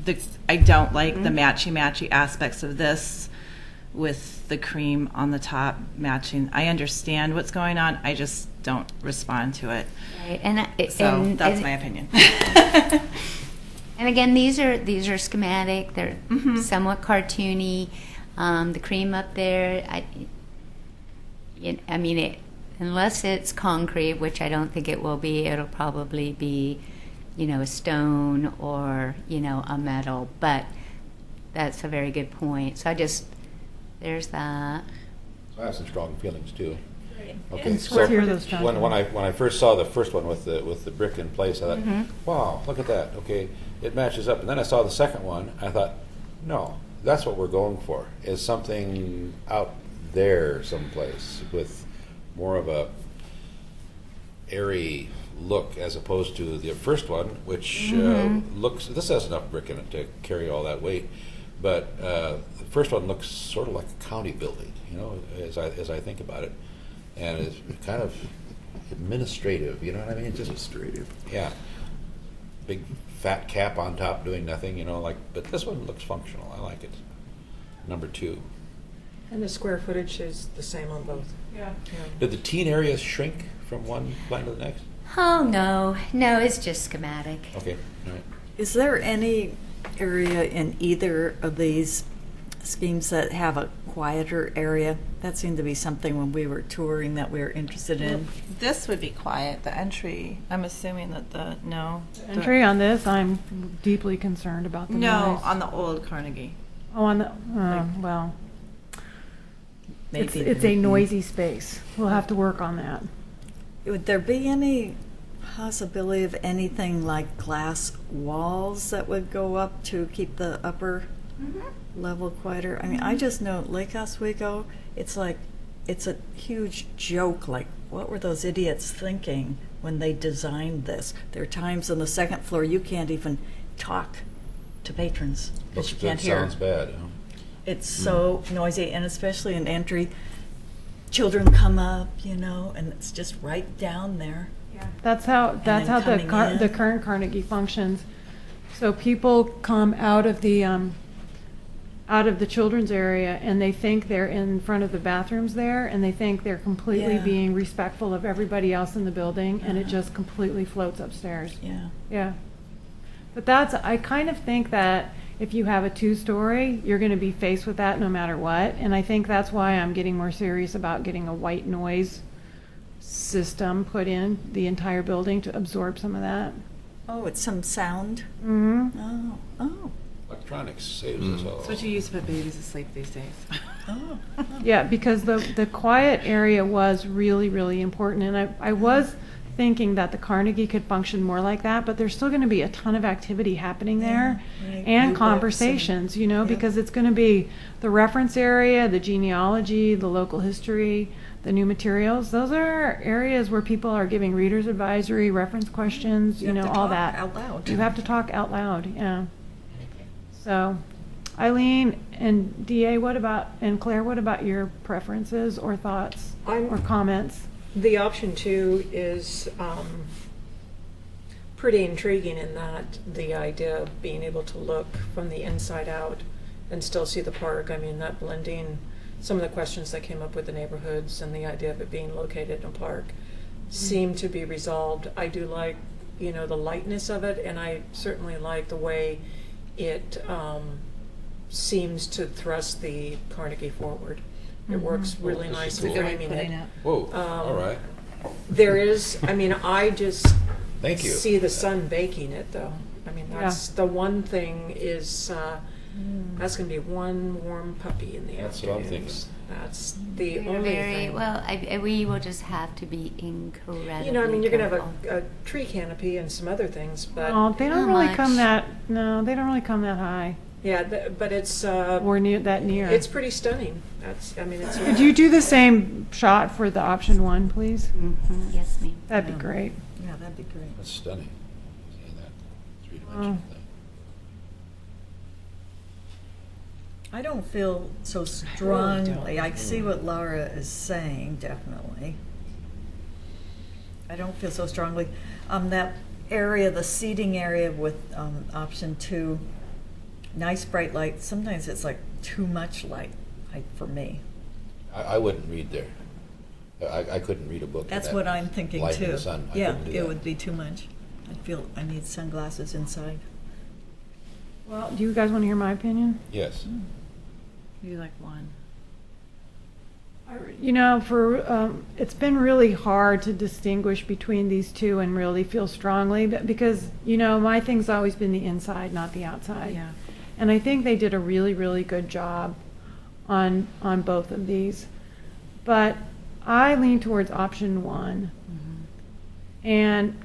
the matchy aspects of this with the cream on the top matching. I understand what's going on. I just don't respond to it. Right. And That's my opinion. And again, these are schematic. They're somewhat cartoony. The cream up there, I mean, unless it's concrete, which I don't think it will be, it'll probably be, you know, a stone or, you know, a metal. But that's a very good point. So there's that. I have some strong feelings too. Okay, And so let's hear those strong when I first saw the first one with the brick in place, I thought, wow, look at that. Okay, it matches up. And then I saw the second one. I thought, no, that's what we're going for. Is something out there someplace with more of a airy look as opposed to the first one, which looks. This has enough brick in it to carry all that weight, but the first one looks sort of like a county building, you know, as I think about it, and it's kind of administrative. You know what I mean? It's just Administrative. yeah, big fat cap on top doing nothing. You know, like. But this one looks functional. I like it. Number 2. And the square footage is the same on both. Yeah. Did the teen areas shrink from one plan to the next? Oh, no, it's just schematic. Okay, all right. Is there any area in either of these schemes that have a quieter area? That seemed to be something when we were touring that we were interested in. This would be quiet. The entry, I'm assuming that the Entry on this, I'm deeply concerned about the No, noise. on the old Carnegie. Oh, on the, well, Maybe it's a noisy space. We'll have to work on that. Would there be any possibility of anything like glass walls that would go up to keep the upper level quieter? I mean, I just know at Lake Oswego, it's like, it's a huge joke. Like, what were those idiots thinking when they designed this? There are times on the second floor you can't even talk to patrons because you can't hear. Sounds bad. Huh? It's so noisy, and especially in entry, children come up, you know, and it's just right down there. That's how then coming in. the current Carnegie functions. So people come out of the children's area, and they think they're in front of the bathrooms there, and they think they're completely Yeah. being respectful of everybody else in the building, and it just completely floats upstairs. Yeah. Yeah. But I kind of think that if you have a 2-story, you're going to be faced with that no matter what. And I think that's why I'm getting more serious about getting a white noise system put in the entire building to absorb some of that. Oh, it's some sound? Mm-hmm. Oh. Electronics saves us all. That's what you use to put babies to sleep these days. Oh. Yeah, because the quiet area was really, really important. And I was thinking that the Carnegie could function more like that, but there's still going to be a ton of activity happening there right. and New conversations, books you know, Yep. because it's going to be the reference area, the genealogy, the local history, the new materials. Those are areas where people are giving readers advisory, reference questions, you have know, to all talk that. out loud. You have to talk out loud, yeah. So, Eileen and DA, and Claire, what about your preferences or thoughts or comments? The option 2 is pretty intriguing in that the idea of being able to look from the inside out and still see the park. I mean, that blending, some of the questions that came up with the neighborhoods and the idea of it being located in a park seem to be resolved. I do like, you know, the lightness of it, and I certainly like the way it seems to thrust the Carnegie forward. It works really This is nice cool. in framing it. Whoa, all right. There is, I mean, I just Thank you. see the sun baking it, though. I mean, that's the one thing is, that's going to be one warm puppy in the That's what I'm afternoons. thinking. That's the We're only very thing. well. We will just have to be incredibly. You know, I mean, you're going to have careful. a tree canopy and some other things, but Oh, they don't Not really come much. they don't really come that high yeah, but it's or that near. it's pretty stunning. That's, I mean, it's. Could you do the same shot for the option 1, please? Mhm, yes, ma'am. That'd be great. Yeah, that'd be great. That's stunning. Seeing that three-dimensional thing. I don't feel so strongly. I see what Laura is saying, definitely. I don't feel so strongly. That area, the seating area with option 2, nice bright light. Sometimes it's like too much light, for me. I wouldn't read there. I couldn't read a book. with That's that what I'm thinking light in too. the sun. I Yeah, couldn't do it that. would be too much. I feel I need sunglasses inside. Well, do you guys want to hear my opinion? Yes. You like 1. You know, it's been really hard to distinguish between these two and really feel strongly, because, you know, my thing's always been the inside, not the outside. Yeah. And I think they did a really, really good job on both of these. But I lean towards option one. And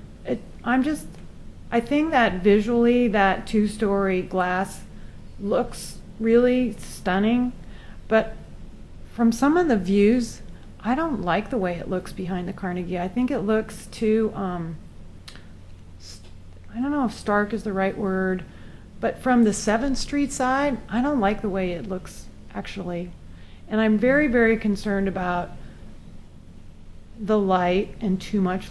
I think that visually that 2-story glass looks really stunning, but from some of the views, I don't like the way it looks behind the Carnegie. I think it looks too, I don't know if stark is the right word, but from the 7th Street side, I don't like the way it looks actually. And I'm very, very concerned about the light and too much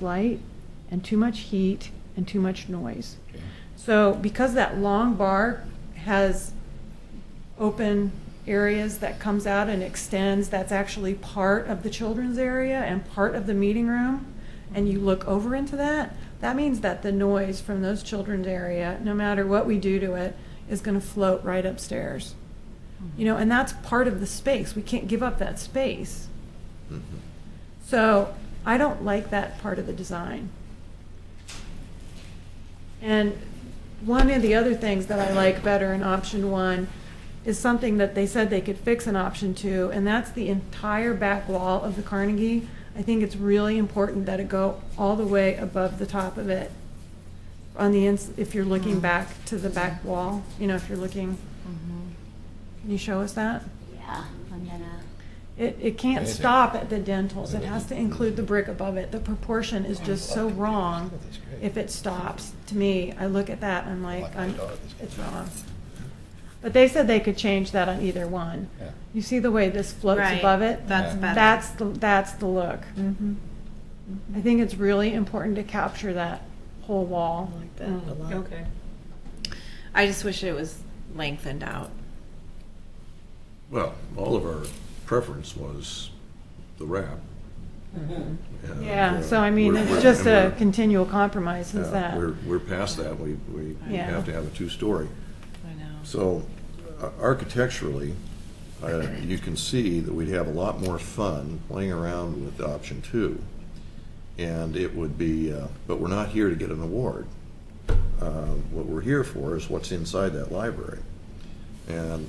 heat and too much noise. Okay. So because that long bar has open areas that comes out and extends, that's actually part of the children's area and part of the meeting room, and you look over into that, that means that the noise from those children's area, no matter what we do to it, is going to float right upstairs. You know, and that's part of the space. We can't give up that space. So I don't like that part of the design. And one of the other things that I like better in option one is something that they said they could fix in option two, and that's the entire back wall of the Carnegie. I think it's really important that it go all the way above the top of it. On the if you're looking back to the back wall, you know, if you're looking, can you show us that? Yeah, I'm gonna. It can't Amazing. stop at the dentals. It has to include the brick above it. The proportion is just so wrong. If it stops, to me, I look at that and I'm like, it's wrong. But they said they could change that on either one. Yeah. You see the way this floats Right. above it? That's Yeah. better. That's the look. I think it's really important to capture that whole wall. I like that a lot. Okay. I just wish it was lengthened out. Well, all of our preference was the wrap. And, Yeah, so I mean, we're- it's just and a we're- continual compromise since yeah, that. We're past that. We Yeah. have to have a 2-story. I know. So architecturally, you can see that we'd have a lot more fun playing around with option 2. And it would be, but we're not here to get an award. What we're here for is what's inside that library. And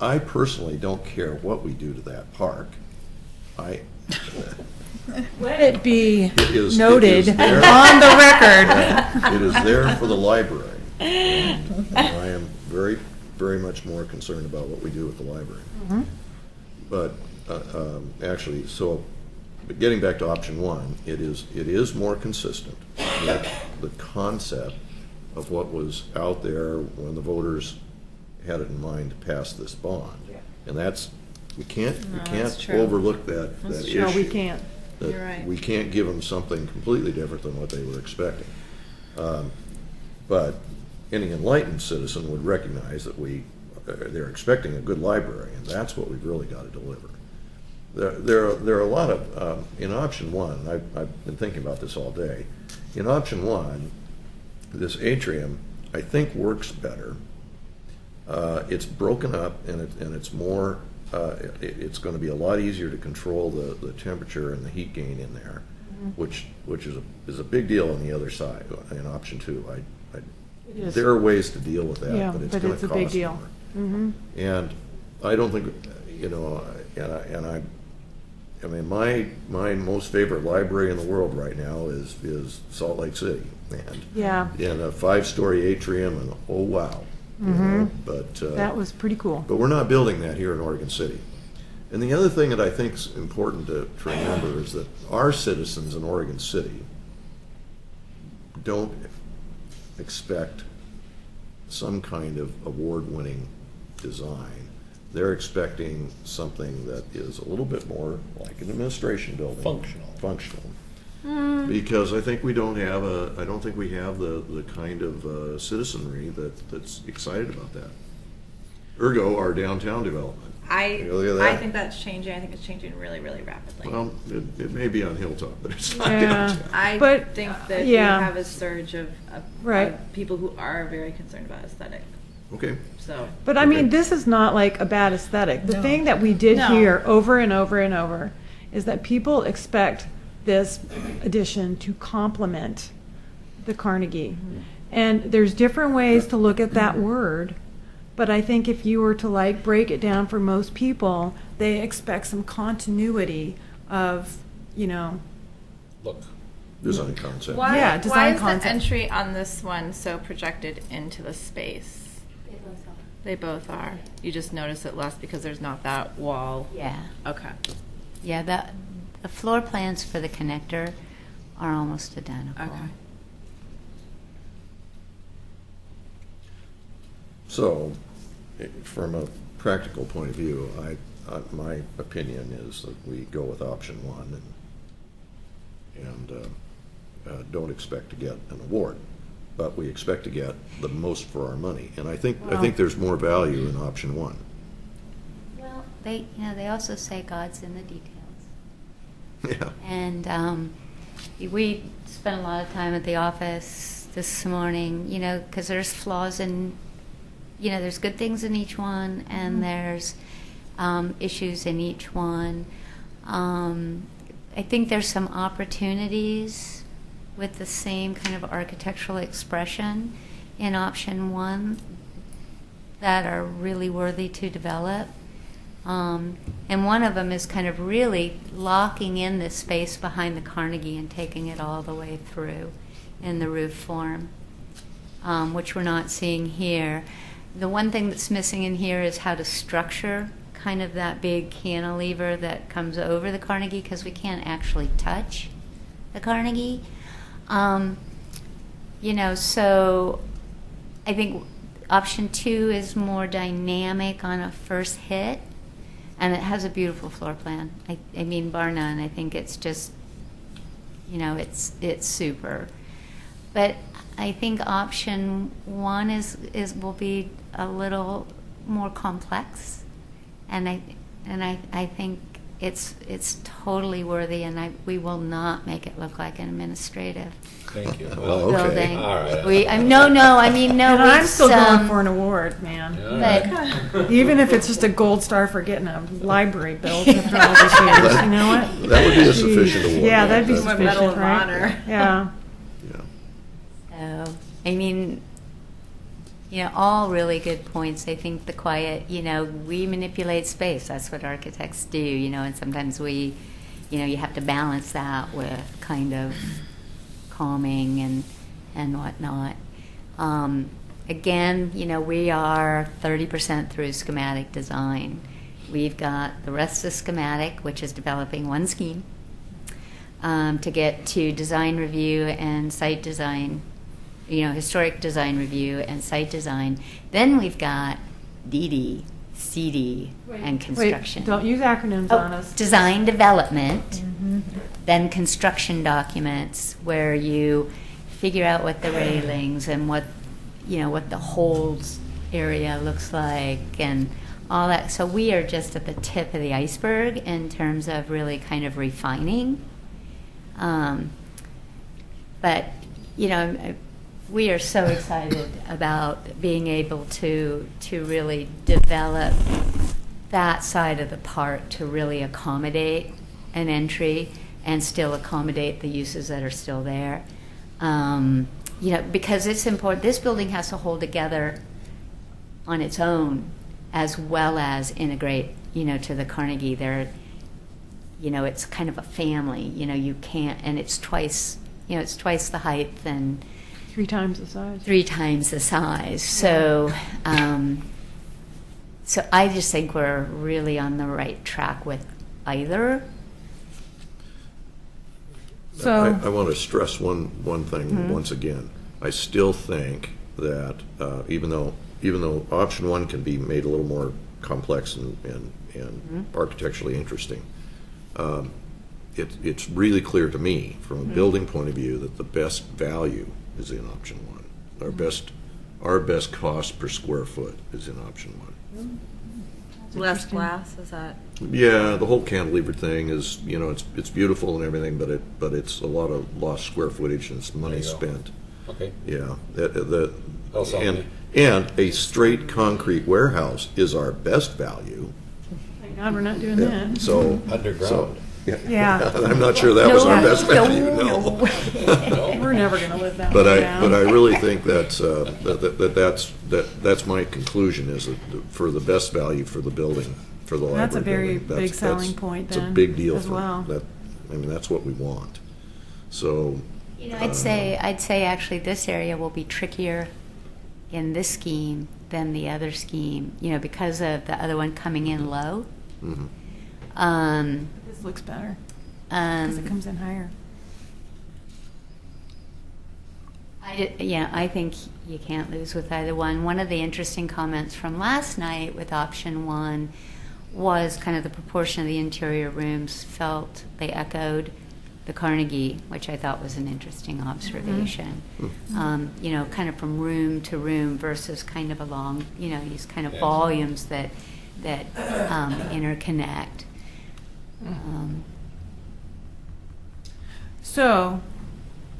I personally don't care what we do to that park. Let it be It is noted there. on the record. It is there for the library. And I am very, very much more concerned about what we do with the library. But actually, but getting back to option 1, it is more consistent with the concept of what was out there when the voters had it in mind to pass this bond. And we can't that's true. overlook that issue. No, we can't. That You're right. we can't give them something completely different than what they were expecting. But any enlightened citizen would recognize that they're expecting a good library, and that's what we've really got to deliver. There are a lot of, in option 1, I've been thinking about this all day. In option 1, this atrium, I think, works better. It's broken up, and it's more, it's going to be a lot easier to control the temperature and the heat gain in there, which is a big deal on the other side, in option 2. It is. There are ways to deal with that, Yeah, but it's but going it's to a cost big deal. more. And I don't think, I mean, my most favorite library in the world right now is Salt Lake City, and Yeah, in a 5-story atrium, and oh wow, you know, but that was pretty cool. but we're not building that here in Oregon City. And the other thing that I think is important to remember is that our citizens in Oregon City don't expect some kind of award-winning design. They're expecting something that is a little bit more like an administration building. Functional. Because I think we don't have I don't think we have the kind of citizenry that's excited about that. Ergo, our downtown development. Look at that. I think that's changing. I think it's changing really, really rapidly. Well, it may be on Hilltop, but it's not Yeah. downtown. I But, think that yeah. we have a surge of Right. people who are very concerned about aesthetic. Okay. So But I mean, Okay. this is not like a bad aesthetic. The No. thing that we did No. hear over and over and over is that people expect this addition to complement the Carnegie. And there's different ways to look at that word, But I think if you were to like break it down for most people, they expect some continuity of, you know, Look, Design concept. Yeah, Why design is concept. the entry on this one so projected into the space? They both are. You just notice it less because there's not that wall. Yeah. Okay. Yeah, the floor plans for the connector are almost identical. Okay. So, from a practical point of view, my opinion is that we go with option one and don't expect to get an award, but we expect to get the most for our money. And I think there's more value in option one. Well, they also say God's in the details. Yeah. And we spent a lot of time at the office this morning, because there's flaws in, there's good things in each one, and there's issues in each one. I think there's some opportunities with the same kind of architectural expression in option one that are really worthy to develop. And one of them is kind of really locking in this space behind the Carnegie and taking it all the way through in the roof form, which we're not seeing here. The one thing that's missing in here is how to structure kind of that big cantilever that comes over the Carnegie, because we can't actually touch the Carnegie. So I think option two is more dynamic on a first hit, and it has a beautiful floor plan. I mean, bar none. I think it's just, it's super. But I think option one will be a little more complex, and I think it's totally worthy, and we will not make it look like an administrative thank you. Well, okay. building. All right. No. And I'm still going we've, for an award, man. but Even if it's just a gold star for getting a library built after all these years, you know what? That would be a sufficient award. Yeah, that'd be That's- sufficient, Medal of right? Honor. Yeah. Yeah. So, I mean, all really good points. I think the quiet, we manipulate space. That's what architects do, and sometimes we, you have to balance that with kind of calming and whatnot. Again, we are 30% through schematic design. We've got the rest of schematic, which is developing one scheme, to get to design review and site design, historic design review and site design. Then we've got DD, CD, and construction. Wait, don't use acronyms on us. Design development, then construction documents where you figure out what the railings and what the holds area looks like and all that. So we are just at the tip of the iceberg in terms of really kind of refining. But we are so excited about being able to really develop that side of the park to really accommodate an entry and still accommodate the uses that are still there. Because it's important. This building has to hold together on its own as well as integrate, to the Carnegie. It's kind of a family. You can't, and it's twice the height and 3 times the size. 3 times the size. So, so I just think we're really on the right track with either. So I want to stress one thing once again. I still think that even though option one can be made a little more complex and architecturally interesting, it's really clear to me from a building point of view that the best value is in option one. Our best cost per square foot is in option one. Less glass, is that? Yeah, the whole cantilever thing is, it's beautiful and everything, but it's a lot of lost square footage and it's money There you go. spent. Okay. Yeah, Also, and a straight concrete warehouse is our best value. thank God we're not doing that. So Underground. so, Yeah. I'm not sure that was our No, best value, no. We're never going to live that But way I, down. but I really think that's, that's my conclusion, is that for the best value for the building, for the library That's a very building, big that's- selling point It's a then, big deal as for well. that. I mean, that's what we want. So, You know, I'd say actually this area will be trickier in this scheme than the other scheme, you know, because of the other one coming in low. mhm. This looks better because it comes in higher. I think you can't lose with either one. One of the interesting comments from last night with option one was kind of the proportion of the interior rooms felt they echoed the Carnegie, which I thought was an interesting observation. You know, kind of from room to room versus kind of along, you know, these kind of volumes that interconnect. So,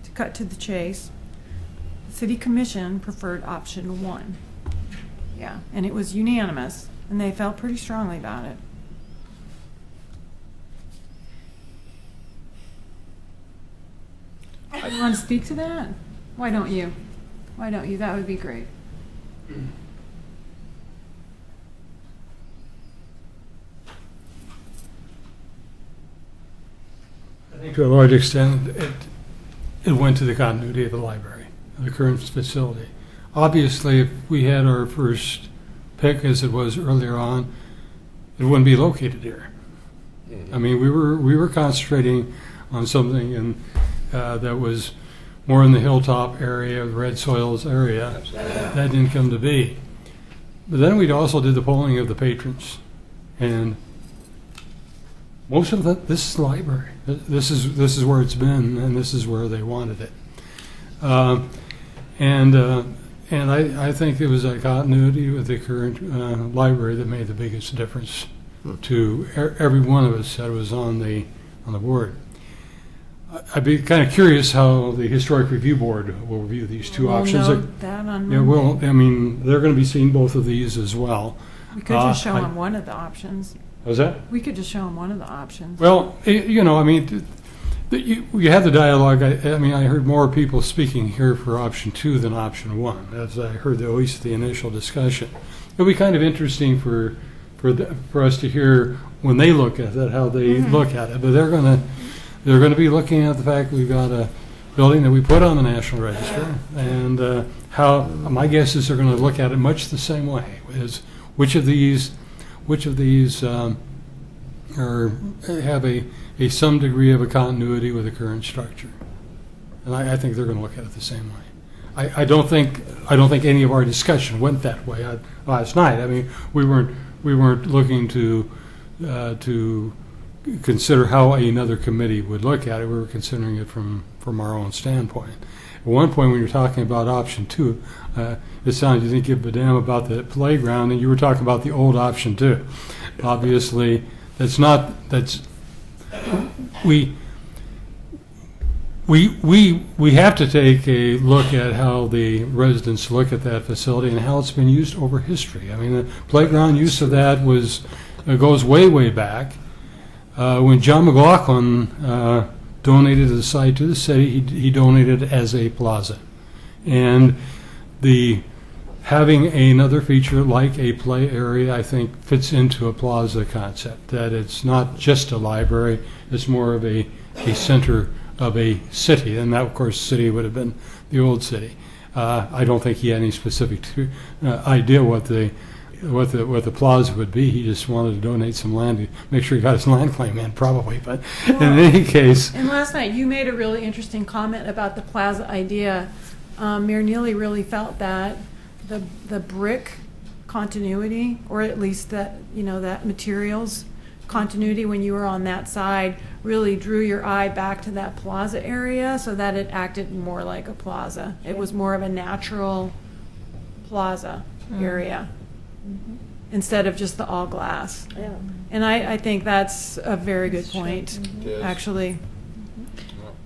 to cut to the chase, the City Commission preferred option one. Yeah, and it was unanimous, and they felt pretty strongly about it. You want to speak to that? Why don't you? Why don't you? That would be great. I think to a large extent, it went to the continuity of the library, of the current facility. Obviously, if we had our first pick, as it was earlier on, it wouldn't be located here. I mean, we were concentrating on something that was more in the hilltop area, the red soils area. That didn't come to be. But then we also did the polling of the patrons, and most of that, this is the library. This is where it's been, and this is where they wanted it. And I think it was a continuity with the current library that made the biggest difference to every one of us that was on the board. I'd be kind of curious how the Historic Review Board will review these two We'll options. note that on Yeah, Monday. well, I mean, they're going to be seeing both of these as well. We could just show I- them one of the options. Was that? We could just show them one of the options. Well, you know, I mean, you had the dialogue. I mean, I heard more people speaking here for option two than option one, as I heard at least the initial discussion. It'll be kind of interesting for us to hear when they look at it, how they look at it. But they're going to be looking at the fact we've got a building that we put on the National Register, and how my guess is they're going to look at it much the same way. Is which of these have a some degree of a continuity with the current structure, and I think they're going to look at it the same way. I don't think any of our discussion went that way last night. I mean, we weren't looking to consider how another committee would look at it. We were considering it from our own standpoint. At one point, when you were talking about option two, it sounded you didn't give a damn about the playground, and you were talking about the old option two. Obviously, we have to take a look at how the residents look at that facility and how it's been used over history. I mean, the playground use of that goes way back. When John McLaughlin donated the site to the city, he donated it as a plaza. And having another feature like a play area, I think, fits into a plaza concept, that it's not just a library, it's more of a center of a city. And that, of course, city would have been the old city. I don't think he had any specific idea what the plaza would be. He just wanted to donate some land to make sure he got his land claim in, probably. But in any case, And last night, you made a really interesting comment about the plaza idea. Mayor Neely really felt that the brick continuity, or at least that materials continuity when you were on that side, really drew your eye back to that plaza area, so that it acted more like a plaza. It was more of a natural plaza area instead of just the all glass. Yeah. And I think that's a very good point, It is. actually.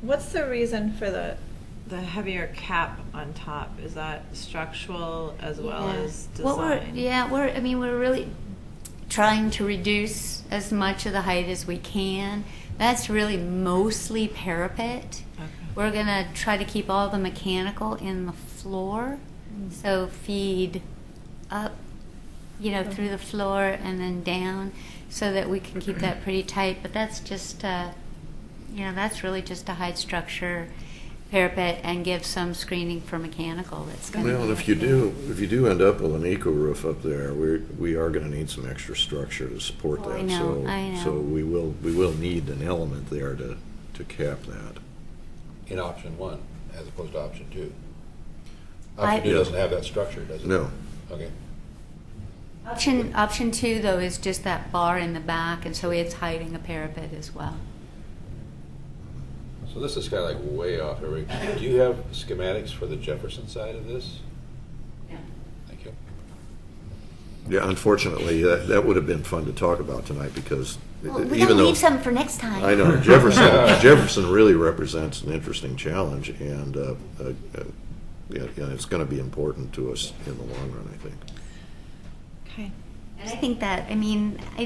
What's the reason for the heavier cap on top? Is that structural as well as design? We're really trying to reduce as much of the height as we can, That's really mostly parapet. Okay. We're gonna try to keep all the mechanical in the floor, so feed up, through the floor and then down, so that we can keep that pretty tight. But that's just, that's really just to hide structure, parapet, and give some screening for mechanical. That's gonna. Well, and if you do end up with an eco roof up there, we are going to need some extra structure to support Oh, that. I know, I know. So we will need an element there to cap that. In option 1, as opposed to option 2. I- Option 2 doesn't have that structure, does it? No. Okay. Option 2 though is just that bar in the back, and so it's hiding a parapet as well. So this is kind of like way off here. Do you have schematics for the Jefferson side of this? Yeah. Thank you. Yeah, unfortunately, that would have been fun to talk about tonight because Well, we even gotta though leave something for next time. I know Jefferson really represents an interesting challenge, and it's going to be important to us in the long run, I think. Okay. And I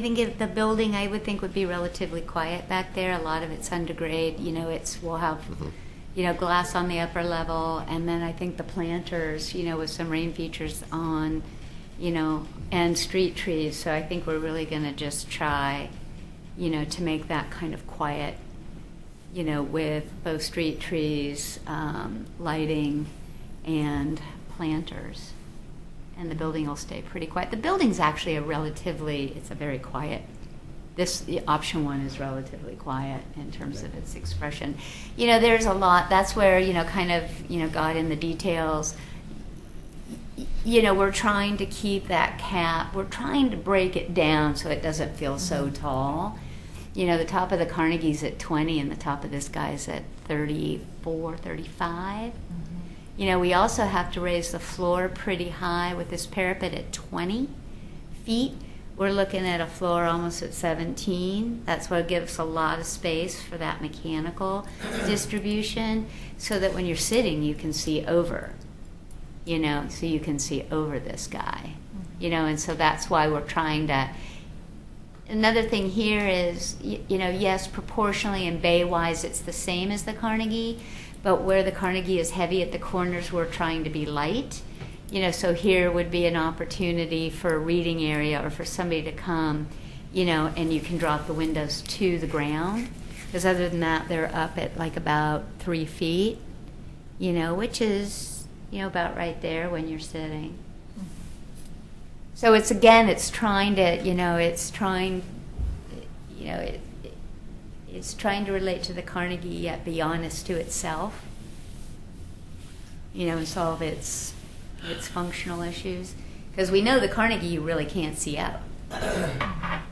think if the building, I would think, would be relatively quiet back there. A lot of it's undergrade. We'll have, glass on the upper level, and then I think the planters, with some rain features on, and street trees. So I think we're really going to just try, to make that kind of quiet, with both street trees, lighting, and planters. And the building will stay pretty quiet. The building's actually it's a very quiet. The option 1 is relatively quiet in terms of its expression. There's a lot, that's where, got in the details. We're trying to keep that cap, we're trying to break it down so it doesn't feel so tall. The top of the Carnegie's at 20 and the top of this guy's at 34, 35. We also have to raise the floor pretty high with this parapet at 20 feet. We're looking at a floor almost at 17. That's what gives a lot of space for that mechanical distribution, so that when you're sitting, you can see over, so you can see over this guy, and so that's why we're trying to. Another thing here is, yes, proportionally and bay-wise, it's the same as the Carnegie, but where the Carnegie is heavy at the corners, we're trying to be light. So here would be an opportunity for a reading area or for somebody to come, and you can drop the windows to the ground. Because other than that, they're up at like about 3 feet, which is, about right there when you're sitting. So it's trying to, it's trying to relate to the Carnegie yet be honest to itself, and solve its functional issues. Because we know the Carnegie you really can't see out.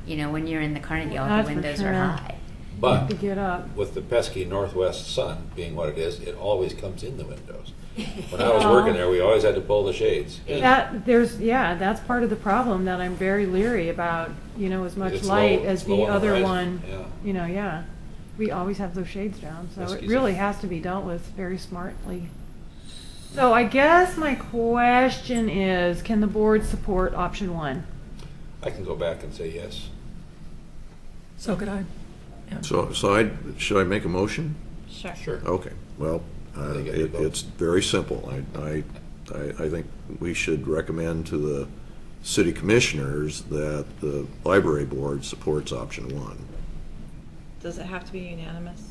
When you're in the Carnegie, all That's the for windows sure. are high. But To get up. with the pesky northwest sun being what it is, it always comes in the windows. When I was working there, we always had to pull the shades. That's part of the problem that I'm very leery about, as much It's light low- as it's low the on the other horizon, one. yeah. We always have those shades down, so Pesky it really sun. has to be dealt with very smartly. So I guess my question is, can the board support option 1? I can go back and say yes. So could I. Yeah. So should I make a motion? Sure. Sure. Okay, well, They get to vote. it's very simple. I think we should recommend to the city commissioners that the library board supports option 1. Does it have to be unanimous?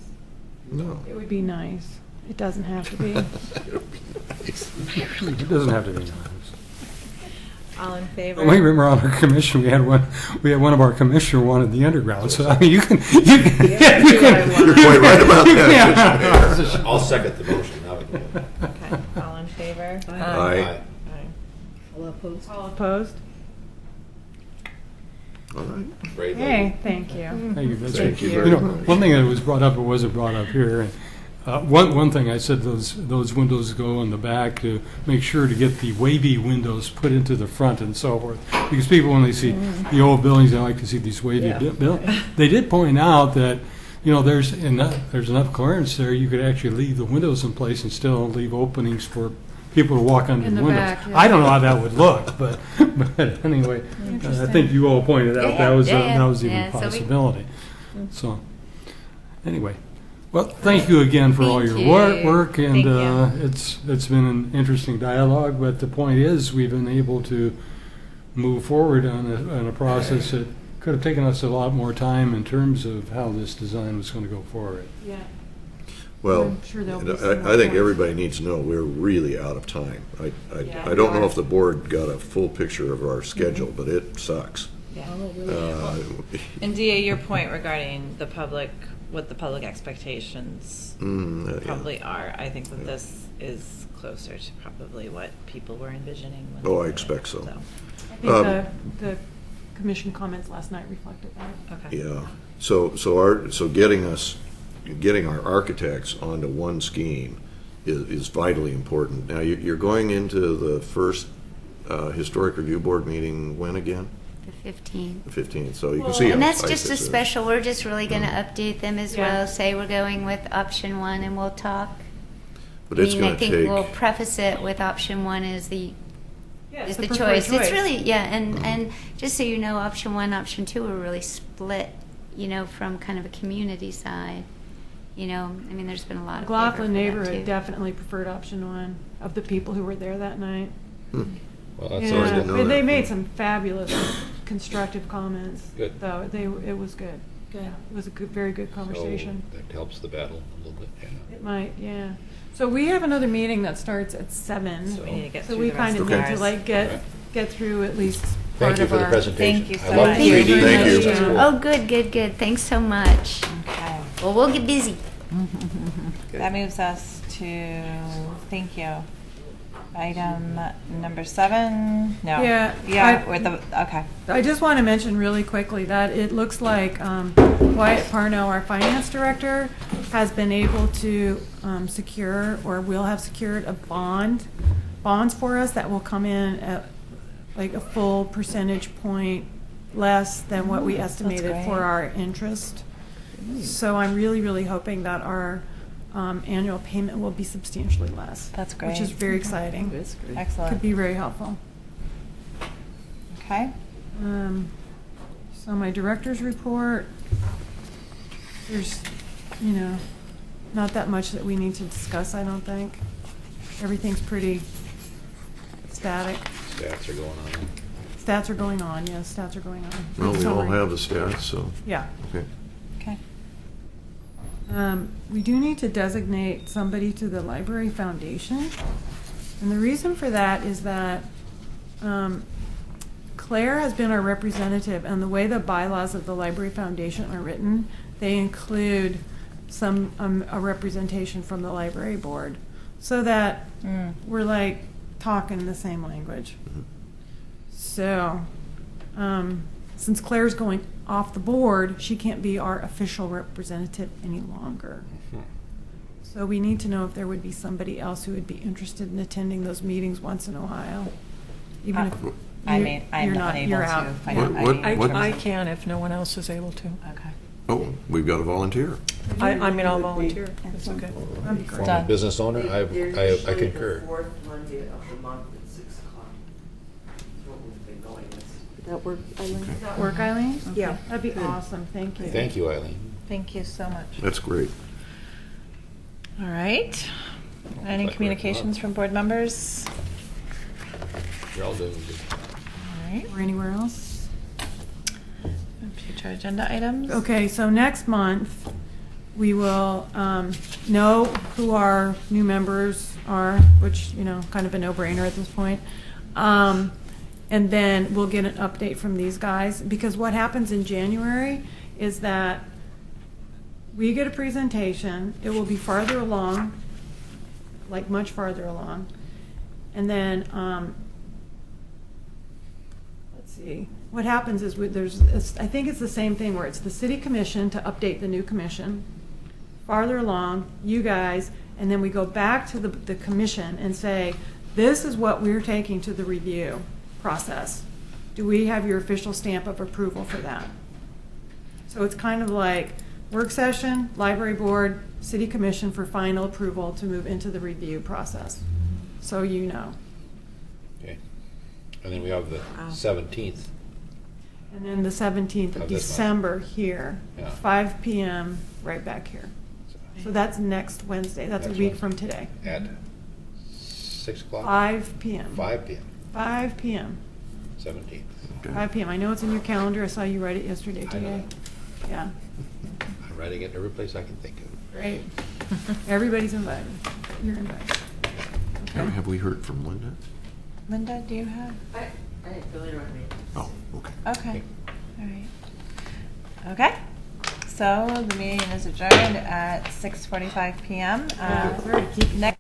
No. It would be nice. It doesn't have to be. It doesn't have to be nice. All in favor? Well, remember on our commission, we had one of our commissioner wanted the underground. So I mean, you can. You're quite right about that. Yeah. I'll second the motion. Now we can vote. Okay, all in favor? Aye. All opposed? All opposed? All right. Great. Hey, thank you. Thank you. That's Thank right. you very much. One thing that was brought up, it wasn't brought up here. And one thing I said, those windows go in the back to make sure to get the wavy windows put into the front and so forth. Because people, when they see the old buildings, they like to see these wavy buildings. They did point out that, there's enough clearance there. You could actually leave the windows in place and still leave openings for people to walk under In the the windows. back, yeah. I don't know how that would look, but anyway, I think you all pointed out that was even a So we- possibility. So, Anyway, well, thank you again for all Thank your you. work, and Thank you. it's been an interesting dialogue. But the point is, we've been able to move forward on a process that could have taken us a lot more time in terms of how this design was going to go forward. Yeah. Well, I'm sure there'll be some more I think points. everybody needs to know we're really out of time. Yeah, I don't we know are. if the board got a full picture of our schedule, but it sucks. Yeah. Uh, And DA, your point regarding the public, what the public expectations yeah. probably are, I think that this is closer to probably what people were envisioning. when Oh, they I did it, expect so. I think the commission comments last night reflected that. Okay. Yeah, so getting our architects onto one scheme is vitally important. Now, you're going into the first Historic Review Board meeting when again? The 15th. The 15th, so you can see how And that's tight just a this is. special, we're just really going to update them as Yeah. well, say we're going with option 1 and we'll talk. But it's I gonna think take, we'll preface it with option 1 is the Yeah, is it's the preferred choice. It's really, yeah, and just so you know, option 1, option 2 are really split, from kind of a community side. I mean, there's been a lot of favor McLaughlin for that, neighborhood too. definitely preferred option 1 of the people who were there that night. Well, that's Sorry, I Yeah, didn't know but they that. made some fabulous constructive comments. Good. Though it was good. Yeah, it was a good, very good conversation. So that helps the battle a little bit, yeah. It might, yeah. So we have another meeting that starts at 7. So we need to get So through we the rest kind of of need ours. to like get through at least Thank part you of for the our. presentation. Thank you I so love much. the 3D. Thank you very Thank you. much. That's cool. Oh, good. Thanks so much. Okay. Well, we'll get busy. That moves us to, thank you. Item number 7, no. Yeah, With the, okay. I just want to mention really quickly that it looks like Wyatt Parno, our finance director, has been able to secure or will have secured a bonds for us that will come in at like a full percentage point less than what we estimated great. for our interest. So I'm really, really hoping that our annual payment will be substantially less. That's Which is great. very exciting. Excellent. Could be very helpful. Okay. So my director's report, there's, not that much that we need to discuss, I don't think. Everything's pretty static. Stats are going on. Stats are going on, yes, stats are going on. well, we all Summary. have the stats, so, Yeah. okay. Okay. We do need to designate somebody to the Library Foundation. And the reason for that is that Claire has been our representative, and the way the bylaws of the Library Foundation are written, they include a representation from the library board, so that we're like talking the same language. So, since Claire's going off the board, she can't be our official representative any longer. So we need to know if there would be somebody else who would be interested in attending those meetings once in a while, even if I'm you're not, unable you're to. out. I can if no one else is able to. Okay. Oh, we've got a volunteer. I mean, I'll volunteer. It's okay. That'd be great. Former Done. business owner, I concur. The fourth Monday of the month at 6 o'clock. That's what we've been going with. That work, Eileen? Does that work, Eileen? Yeah. That'd be awesome, thank you. Thank you, Eileen. Thank you so much. That's great. All right. Any Like communications from board members? You're all doing good. All right. Or anywhere else? Future agenda items? Okay, so next month, we will know who our new members are, which, kind of a no-brainer at this point. And then we'll get an update from these guys, because what happens in January is that we get a presentation, it will be farther along, like much farther along, and then, let's see, what happens is I think it's the same thing where it's the city commission to update the new commission, farther along, you guys, and then we go back to the commission and say, this is what we're taking to the review process. Do we have your official stamp of approval for that? So it's kind of like work session, library board, city commission for final approval to move into the review process. So you know. Okay. And then we have the 17th. And then the 17th of Of this month. December here, Yeah. 5 p.m. right back here. So that's next Wednesday. That's a Next week Wednesday. from today. At 6 o'clock? 5 p.m. 5 p.m., 5 p.m. 17th. 5 p.m. I know it's in your calendar. I saw you write it yesterday, I know today. that. Yeah, I'm writing it in every place I can think of. great. Everybody's invited. You're invited. Okay. Have we heard from Linda? Linda, do you have? I didn't feel it on me. Oh, okay. Okay. All right. Okay. So the meeting is adjourned at 6:45 p.m. Yeah, sorry to keep you. Next.